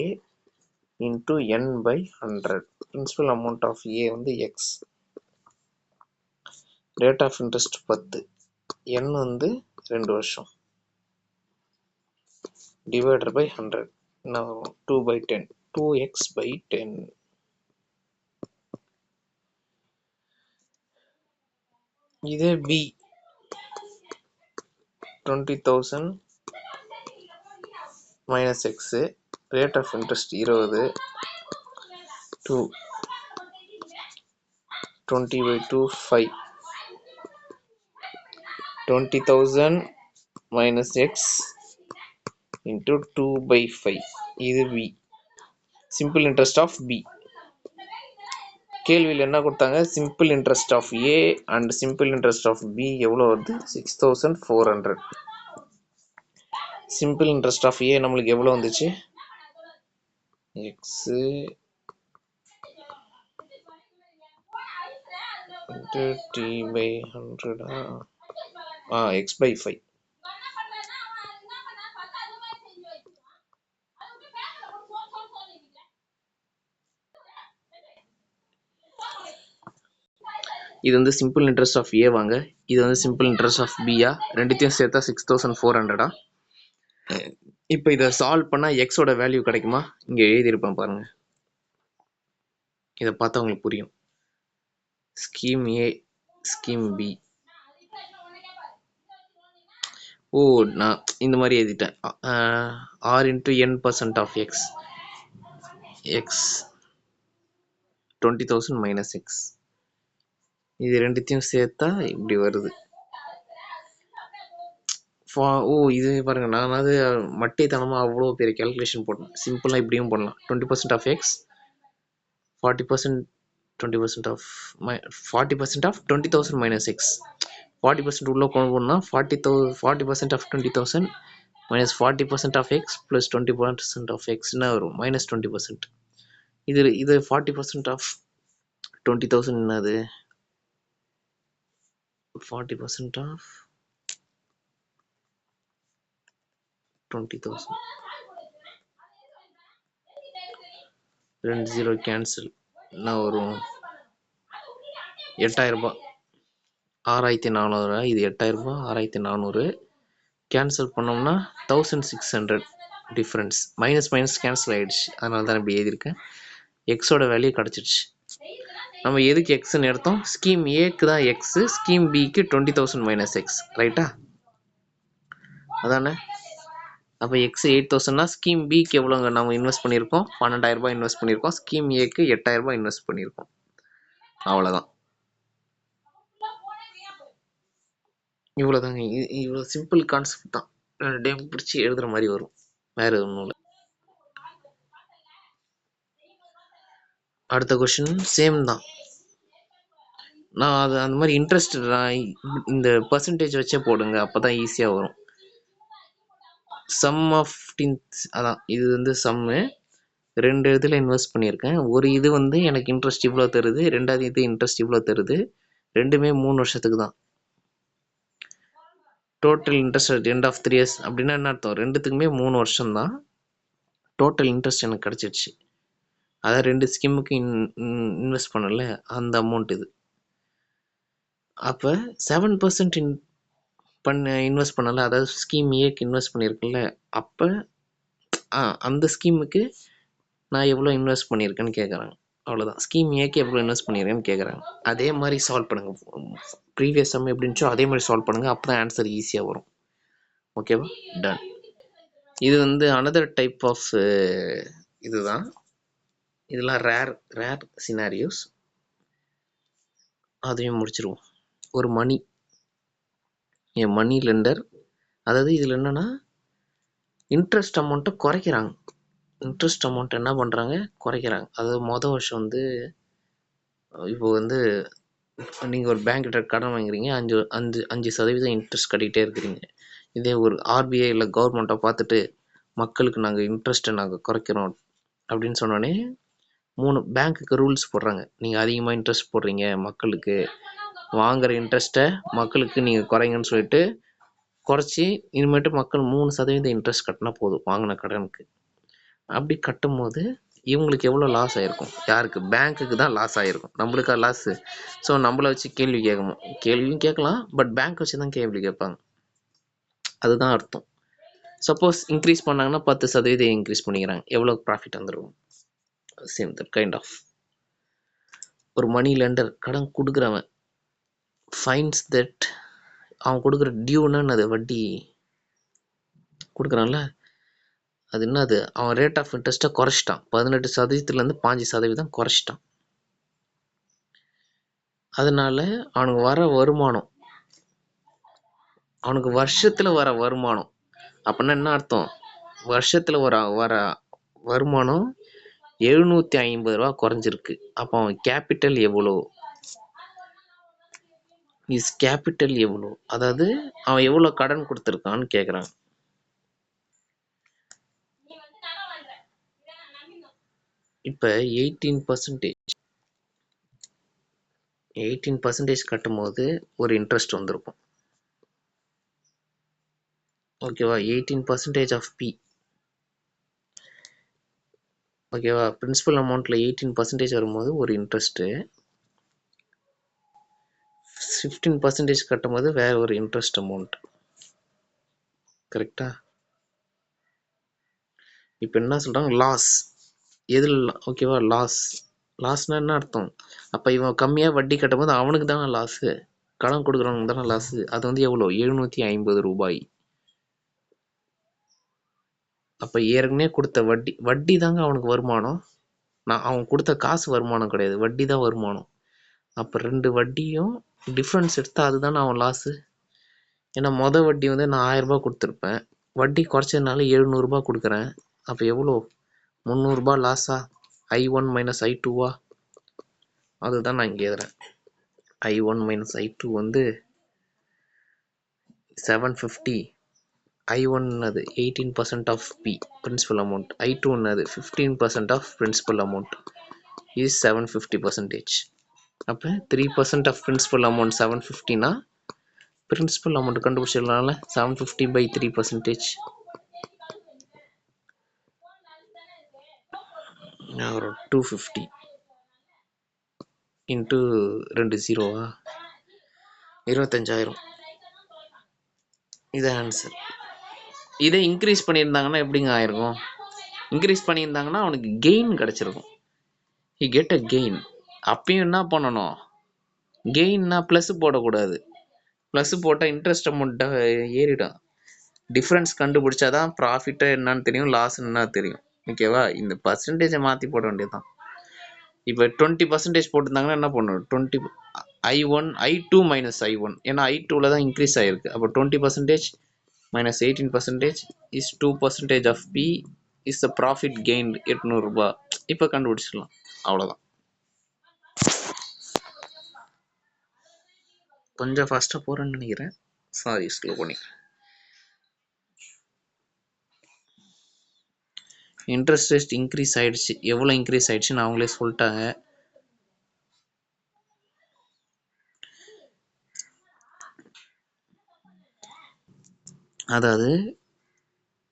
into n by 100. Principal amount of A வந்து X, rate of interest 10, n வந்து 2 வருஷம், டிவைடட் பை 100. என்ன வரும்? 2/10, 2x/10. இதே பி 20,000 மைனஸ் எக்ஸு, rate of interest 20, 2 20/2 5, 20,000 minus x into 2/5. இது b, simple interest of b. கேள்வியில் என்ன கொடுத்தாங்க? Simple interest of A and simple interest of B எவ்வளோ வருது? 6,400. சிம்பிள் இன்ட்ரெஸ்ட் ஆஃப் ஏ நம்மளுக்கு எவ்வளோ வந்துச்சு? X t/100, x/5. இது வந்து சிம்பிள் இன்ட்ரெஸ்ட் ஆஃப் ஏ வாங்க, இது வந்து சிம்பிள் இன்ட்ரெஸ்ட் ஆஃப் பியா, ரெண்டுத்தையும் சேர்த்தா 6,400. இப்போ இதை சால்வ் பண்ணால் எக்ஸோட வேல்யூ கிடைக்குமா? இங்கே எழுதியிருப்பேன் பாருங்க, இதை பார்த்தா உங்களுக்கு புரியும். ஸ்கீம் ஏ ஸ்கீம் பி. ஓ, நான் இந்த மாதிரி எழுதிட்டேன். r into n% of x, x 20,000 minus x. இது ரெண்டுத்தையும் சேர்த்தா இப்படி வருது. ஓ, இது பாருங்க, நான் அது மட்டைத்தனமாக அவ்வளோ பெரிய கேல்குலேஷன் போட்டேன். சிம்பிளாக இப்படியும் பண்ணலாம். 20% of X, 40%, 20% of 40% of 20,000 minus X. 40% உள்ள கொண்டு போனால் 40% of 20,000 minus 40% of X plus 20% of எக்ஸ்னா வரும் மைனஸ் 20%. இது 40% ஆஃப் 20,000 என்னது? 40% ஆஃப் 20,000, 2 0 கேன்சல், என்ன வரும்? 8,000 6,400. இது 8,000 6,400 கேன்சல் பண்ணோம்னா 1,600 டிஃப்ரென்ஸ். மைனஸ் மைனஸ் கேன்சல் ஆகிடுச்சு, அதனால தான் இப்படி எழுதியிருக்கேன். எக்ஸோட வேல்யூ கிடச்சிடுச்சு. நம்ம எதுக்கு எக்ஸ்ன்னு எடுத்தோம்? ஸ்கீம் ஏக்கு தான் எக்ஸு, ஸ்கீம் பிக்கு 20,000 மைனஸ் எக்ஸ், ரைட்டா? அதானே? அப்போ எக்ஸ் 8,000னா ஸ்கீம் பிக்கு எவ்வளோங்க நம்ம இன்வெஸ்ட் பண்ணியிருக்கோம்? 12,000 இன்வெஸ்ட் பண்ணியிருக்கோம். ஸ்கீம் ஏக்கு 8,000 இன்வெஸ்ட் பண்ணியிருக்கோம். அவ்வளோதான். இவ்வளோதாங்க. இவ்வளோ சிம்பிள் கான்செப்ட் தான். டைம் பிடிச்சி எழுதுகிற மாதிரி வரும், வேறு ஒன்றும் இல்லை. அடுத்த கொஷின் சேம் தான். நான் அது அந்த மாதிரி இன்ட்ரெஸ்ட் இந்த பர்சன்டேஜ் வச்சே போடுங்க, அப்போ தான் ஈஸியாக வரும். சம் ஆஃப் 15, அதான் இது வந்து சம்மு. 2 இதில் இன்வெஸ்ட் பண்ணியிருக்கேன். ஒரு இது வந்து எனக்கு இன்ட்ரெஸ்ட் இவ்வளோ தருது, ரெண்டாவது இது இன்ட்ரெஸ்ட் இவ்வளோ தருது. ரெண்டுமே 3 வருஷத்துக்கு தான். Total interest at end of 3 years அப்படின்னா என்ன அர்த்தம்? ரெண்டுத்துக்குமே 3 வருஷம் தான். டோட்டல் இன்ட்ரெஸ்ட் எனக்கு கிடச்சிடுச்சு. அதான் 2 ஸ்கீமுக்கு இன்வெஸ்ட் பண்ணல, அந்த அமௌண்ட் இது. அப்போ 7% இன்வெஸ்ட் பண்ணல, அதாவது ஸ்கீம் ஏக்கு இன்வெஸ்ட் பண்ணியிருக்குல்ல, அப்போ அந்த ஸ்கீமுக்கு நான் எவ்வளோ இன்வெஸ்ட் பண்ணியிருக்கேன்னு கேட்குறாங்க. அவ்வளோதான். ஸ்கீம் ஏக்கு எவ்வளோ இன்வெஸ்ட் பண்ணியிருக்கேன்னு கேட்குறாங்க. அதே மாதிரி சால்வ் பண்ணுங்கள். ப்ரீவியஸ் சம் எப்படி இருந்துச்சோ அதே மாதிரி சால்வ் பண்ணுங்கள், அப்போ தான் ஆன்சர் ஈஸியாக வரும். ஓகேவா? டன். இது வந்து அனதர் டைப் ஆஃப் இதுதான். இதெல்லாம் ரேர் சினாரியோஸ். அதையும் முடிச்சிருவோம். ஒரு மணி லெண்டர், அதாவது இதில் என்னென்னா இன்ட்ரெஸ்ட் அமௌண்ட்டை குறைக்கிறாங்க. இன்ட்ரெஸ்ட் அமௌண்ட் என்ன பண்ணுறாங்க? குறைக்கிறாங்க. அதாவது மொதல் வருஷம் வந்து இப்போ வந்து நீங்கள் ஒரு பேங்க்கிட்ட கடன் வாங்குறீங்க, 5% இன்ட்ரெஸ்ட் கட்டிகிட்டே இருக்கிறீங்க. இதே ஒரு ஆர்பிஐ இல்லை கவர்மெண்ட்டை பார்த்துட்டு மக்களுக்கு நாங்கள் இன்ட்ரெஸ்ட்டை நாங்கள் குறைக்கிறோம் அப்படின்னு சொன்னோடனே 3 பேங்க்குக்கு ரூல்ஸ் போடுறாங்க. நீங்கள் அதிகமாக இன்ட்ரெஸ்ட் போடுறீங்க, மக்களுக்கு வாங்குகிற இன்ட்ரெஸ்ட்டை மக்களுக்கு நீங்கள் குறைங்கன்னு சொல்லிட்டு குறைச்சி இனிமேட்டு மக்கள் 3% இன்ட்ரெஸ்ட் கட்டினா போதும் வாங்கின கடனுக்கு. அப்படி கட்டும் போது இவங்களுக்கு எவ்வளோ லாஸ் ஆகிருக்கும்? யாருக்கு? பேங்க்குக்கு தான் லாஸ் ஆகிருக்கும். நம்மளுக்கா லாஸு? ஸோ நம்மளை வச்சு கேள்வியும் கேட்கலாம், பட் பேங்க் வச்சு தான் கேள்வி கேட்பாங்க. அதுதான் அர்த்தம். சப்போஸ் இன்க்ரீஸ் பண்ணாங்கன்னா 10% இன்க்ரீஸ் பண்ணிக்கிறாங்க, எவ்வளோ ப்ராஃபிட் வந்துடும்? Same that kind of. ஒரு மணி லெண்டர், கடன் கொடுக்குறவன், ஃபைன்ஸ் தட் அவன் கொடுக்குற டியூன்னு அது வட்டி கொடுக்குறான்ல, அது என்னது? அவன் ரேட் ஆஃப் இன்ட்ரெஸ்ட்டை குறைச்சிட்டான். 18%லேருந்து 5% குறைச்சிட்டான். அதனால அவனுக்கு வர வருமானம், அவனுக்கு வருஷத்தில் வர வருமானம் அப்படின்னா என்ன அர்த்தம்? வருஷத்தில் வர வருமானம் 750 ரூபா குறைஞ்சிருக்கு. அப்போ அவன் கேபிட்டல் எவ்வளோ? இஸ் கேபிட்டல் எவ்வளோ? அதாவது அவன் எவ்வளோ கடன் கொடுத்துருக்கான்னு கேட்குறாங்க. இப்போ 18% கட்டும் போது ஒரு இன்ட்ரெஸ்ட் வந்திருக்கும். ஓகேவா? 18% ஆஃப் பி. ஓகேவா? பிரின்சிபல் அமௌண்ட்டில் 18% வரும்போது ஒரு இன்ட்ரெஸ்ட்டு, 15% கட்டும் போது வேற ஒரு இன்ட்ரெஸ்ட் அமௌண்ட். கரெக்டா? இப்போ என்ன சொல்கிறாங்க? லாஸ் எதில்? ஓகேவா? லாஸ்னா என்ன அர்த்தம்? அப்போ இவன் கம்மியாக வட்டி கட்டும் போது அவனுக்கு தானே லாஸு, கடன் கொடுக்குறவனுக்கு தானே லாஸு. அது வந்து எவ்வளோ? 750 ரூபாய். அப்போ ஏற்கனவே கொடுத்த வட்டி தாங்க அவனுக்கு வருமானம். அவன் கொடுத்த காசு வருமானம் கிடையாது, வட்டி தான் வருமானம். அப்போ 2 வட்டியும் டிஃப்ரென்ஸ் எடுத்தால் அதுதானே அவன் லாஸு. ஏன்னா மொதல் வட்டி வந்து நான் 1000 ரூபாய் கொடுத்துருப்பேன், வட்டி குறைச்சதுனால 700 ரூபாய் கொடுக்குறேன். அப்போ எவ்வளோ? 300 ரூபாய் லாஸா? I1 minus I2வா? அதுதான் நான் இங்கே எழுதுறேன். I1 மைனஸ் I2 வந்து 750. I1 அது 18% of P principal amount, I2 அது 15% ஆஃப் பிரின்சிபல் அமௌண்ட் இஸ் 750%. அப்போ 3% ஆஃப் பிரின்சிபல் அமௌண்ட் 750னா பிரின்சிபல் அமௌண்ட் கண்டுபிடிச்சிடலாம்ல. 750/3% ஒரு 250. இன்ட்டு 2 ஜீரோவா 25,000. இது ஆன்சர். இதே இன்க்ரீஸ் பண்ணியிருந்தாங்கன்னா எப்படிங்க ஆயிருக்கும்? இன்க்ரீஸ் பண்ணியிருந்தாங்கன்னா அவனுக்கு கெயின் கிடச்சிருக்கும். He get a gain. அப்பயும் என்ன பண்ணணும்? கெயின்னா ப்ளஸ் போடக்கூடாது. ப்ளஸ் போட்டால் இன்ட்ரெஸ்ட் அமௌண்ட்டை ஏறிடும். டிஃப்ரென்ஸ் கண்டுபிடிச்சாதான் ப்ராஃபிட்டை என்னன்னு தெரியும், லாஸ் என்ன தெரியும். ஓகேவா? இந்த பர்சன்டேஜை மாற்றி போட வேண்டியதுதான். இப்போ 20% போட்டிருந்தாங்கன்னா என்ன பண்ணணும்? 20 I1 I2 மைனஸ் I1, ஏன்னா I2ல தான் இன்க்ரீஸ் ஆகிருக்கு. அப்போ 20% minus 18% is 2% of P is the profit gain 800 ரூபாய். இப்போ கண்டுபிடிச்சிடலாம். அவ்வளோதான். கொஞ்சம் ஃபாஸ்ட்டாக போகிறேன்னு நினைக்கிறேன். சாரி, ஸ்லோ பண்ணிக்கிறேன். இன்ட்ரெஸ்ட் ரேட் இன்க்ரீஸ் ஆகிடுச்சு. எவ்வளோ இன்க்ரீஸ் ஆகிடுச்சுன்னு அவங்களே சொல்லிட்டாங்க. அதாவது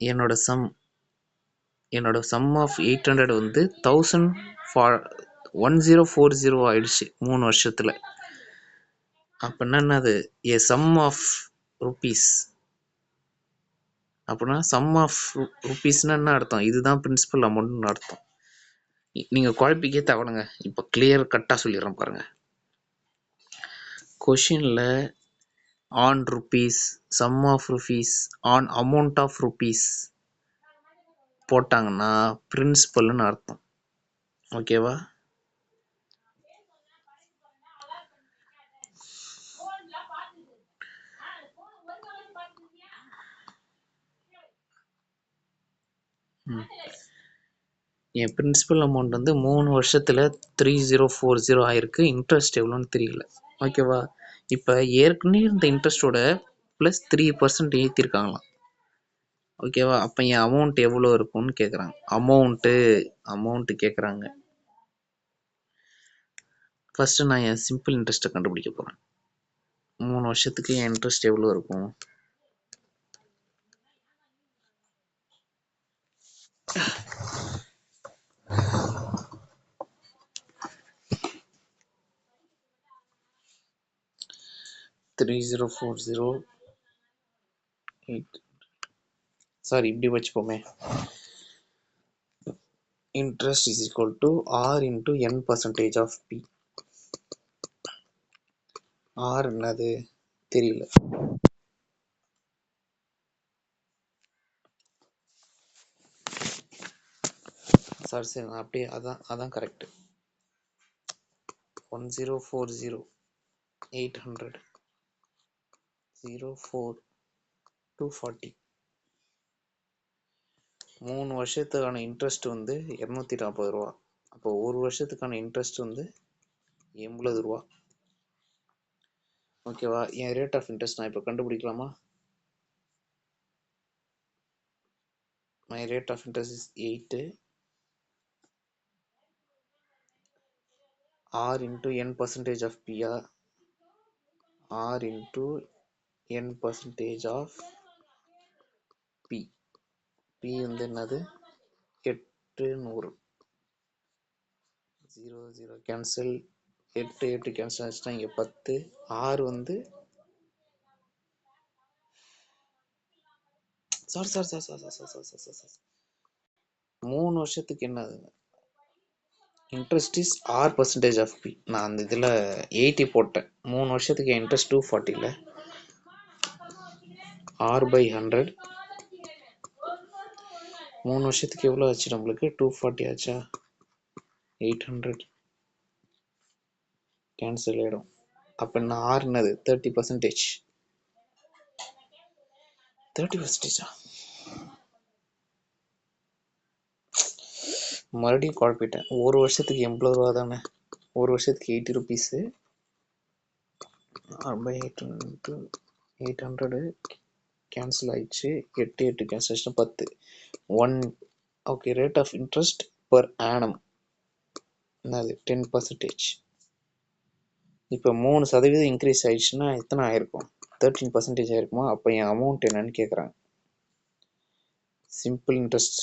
என்னோட சம் ஆஃப் 800 வந்து 1040 ஆயிடுச்சு 3 வருஷத்தில். அப்படின்னா என்னது? ஏ சம் ஆஃப் ருபீஸ். அப்படின்னா சம் ஆஃப் ருபீஸ்னா என்ன அர்த்தம்? இதுதான் பிரின்சிபல் அமௌண்ட்னு அர்த்தம். நீங்கள் குழப்பிக்கே தவணுங்க. இப்போ கிளியர் கட்டாக சொல்லிடுறேன் பாருங்க. கொஷினில் on rupees, sum of rupees, on amount of rupees போட்டாங்கன்னா பிரின்சிபல்னு அர்த்தம். ஓகேவா? என் பிரின்சிபல் அமௌண்ட் வந்து 3 வருஷத்தில் 3040 ஆயிருக்கு. இன்ட்ரெஸ்ட் எவ்வளோன்னு தெரியல. ஓகேவா? இப்போ ஏற்கனவே இந்த இன்ட்ரெஸ்டோட ப்ளஸ் 3% ஏற்றிருக்காங்களாம். ஓகேவா? அப்போ என் அமௌண்ட் எவ்வளோ இருக்கும்னு கேட்குறாங்க. அமௌண்ட்டு கேட்குறாங்க. ஃபஸ்ட்டு நான் என் சிம்பிள் இன்ட்ரெஸ்ட்டை கண்டுபிடிக்க போகிறேன். 3 வருஷத்துக்கு என் இன்ட்ரெஸ்ட் எவ்வளோ இருக்கும்? சாரி, இப்படி வச்சுப்போமே. Interest is equal to R into N% of P. R என்னது தெரியல. சரி, நான் அப்படியே அதான் கரெக்டு. 1040 800 04240. 3 வருஷத்துக்கான இன்ட்ரெஸ்ட் வந்து 240 ரூபா. அப்போ ஒரு வருஷத்துக்கான இன்ட்ரெஸ்ட் வந்து 80 ரூபா. ஓகேவா? என் ரேட் ஆஃப் இன்ட்ரெஸ்ட் நான் இப்போ கண்டுபிடிக்கலாமா? My rate of interest is 8 R into N% of P. R into N% of P. P வந்து என்னது? 800. 0 கேன்சல். 8 கேன்சல் ஆச்சுன்னா இங்கே 10. R வந்து சாரி 3 வருஷத்துக்கு என்னது? Interest is R% of P. நான் அந்த இதில் 80 போட்டேன். 3 வருஷத்துக்கு இன்ட்ரெஸ்ட் 240. R/100. 3 வருஷத்துக்கு எவ்வளோ ஆச்சு நம்மளுக்கு? 240 ஆச்சா? 800 கேன்சல் ஆகிடும். அப்போ என்ன R என்னது? 30%. 30%. மறுபடியும் குழப்பிட்டேன். ஒரு வருஷத்துக்கு 80 ரூபா தானே. ஒரு வருஷத்துக்கு 80 ருபீஸு. R/800 கேன்சல் ஆயிடுச்சு. 8 கேன்சல் ஆயிடுச்சுன்னா 10. 1. Okay. Rate of interest per annum என்னது? 10%. இப்போ 3% இன்க்ரீஸ் ஆயிடுச்சுன்னா எத்தனை ஆயிருக்கும்? 13% ஆயிருக்குமா? அப்போ என் அமௌண்ட் என்னன்னு கேட்குறாங்க. சிம்பிள் இன்ட்ரெஸ்ட்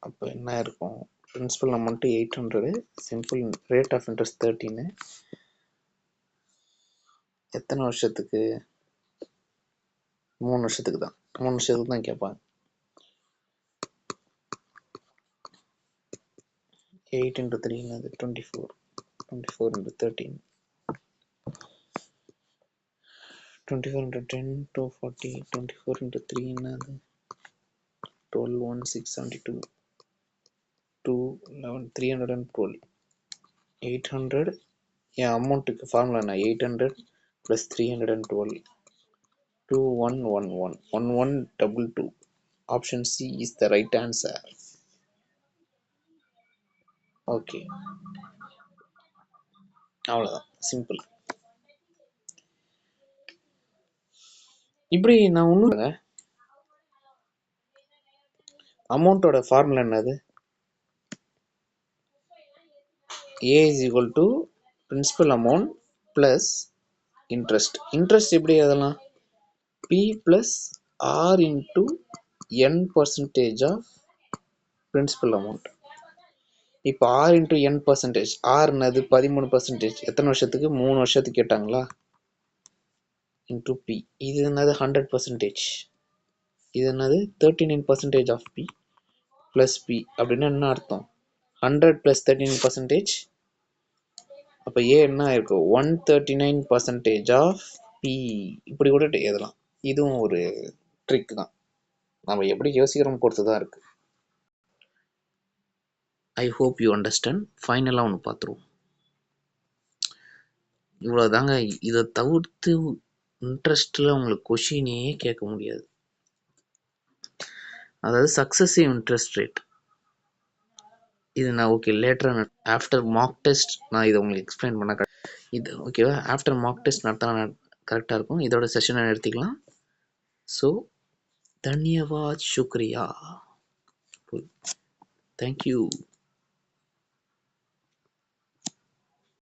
அப்போ என்ன இருக்கும்? Principal amount 800, simple rate of interest 13. எத்தனை வருஷத்துக்கு? 3 வருஷத்துக்கு தான். 3 வருஷத்துக்கு தான் கேட்பாங்க. 8 into 3 என்னது? 24. 24 into 13. 24 into 10, 240. 24 into 3 என்னது? 12, 1, 672. 2, 11, 312. 800. என் அமௌண்ட்டுக்கு ஃபார்முலா என்ன? 800 plus 312. 2111. 1122. Option C is the right answer. Okay, அவ்வளோதான், சிம்பிள். இப்படி நான் ஒன்றுங்க, அமௌண்ட்டோட ஃபார்முலா என்னது? A is equal to principal amount plus interest. Interest எப்படி எழுதலாம்? P plus R into n percentage of principal amount. இப்போ R into n percentage. R என்னது? 13%. எத்தனை வருஷத்துக்கு? 3 வருஷத்துக்கு கேட்டாங்களா? into P. இது என்னது? 100%. இது என்னது? 39% of P plus P. அப்படின்னா என்ன அர்த்தம்? 100 plus 39%. அப்போ ஏ என்ன இருக்கும்? 139% of P. இப்படி கூட எழுதலாம். இதுவும் ஒரு ட்ரிக் தான். நம்ம எப்படி யோசிக்கிறோம் பொறுத்து தான் இருக்கு. I hope you understand. ஃபைனலாக ஒன்று பார்த்துருவோம். இவ்வளோதாங்க. இதை தவிர்த்து இன்ட்ரெஸ்ட்டில் உங்களுக்கு கொஷினே கேட்க முடியாது. அதாவது சக்ஸஸிவ் இன்ட்ரெஸ்ட் ரேட். இது நான் ஓகே லேட்டராக ஆஃப்டர் மார்க் டெஸ்ட் நான் இதை உங்களுக்கு எக்ஸ்பிளைன் பண்ண இது ஓகேவா? ஆஃப்டர் மார்க் டெஸ்ட் நடத்தினா கரெக்டாக இருக்கும். இதோட செஷனை எடுத்துக்கலாம். ஸோ தன்யவாத், சுக்ரியா, தேங்க்யூ.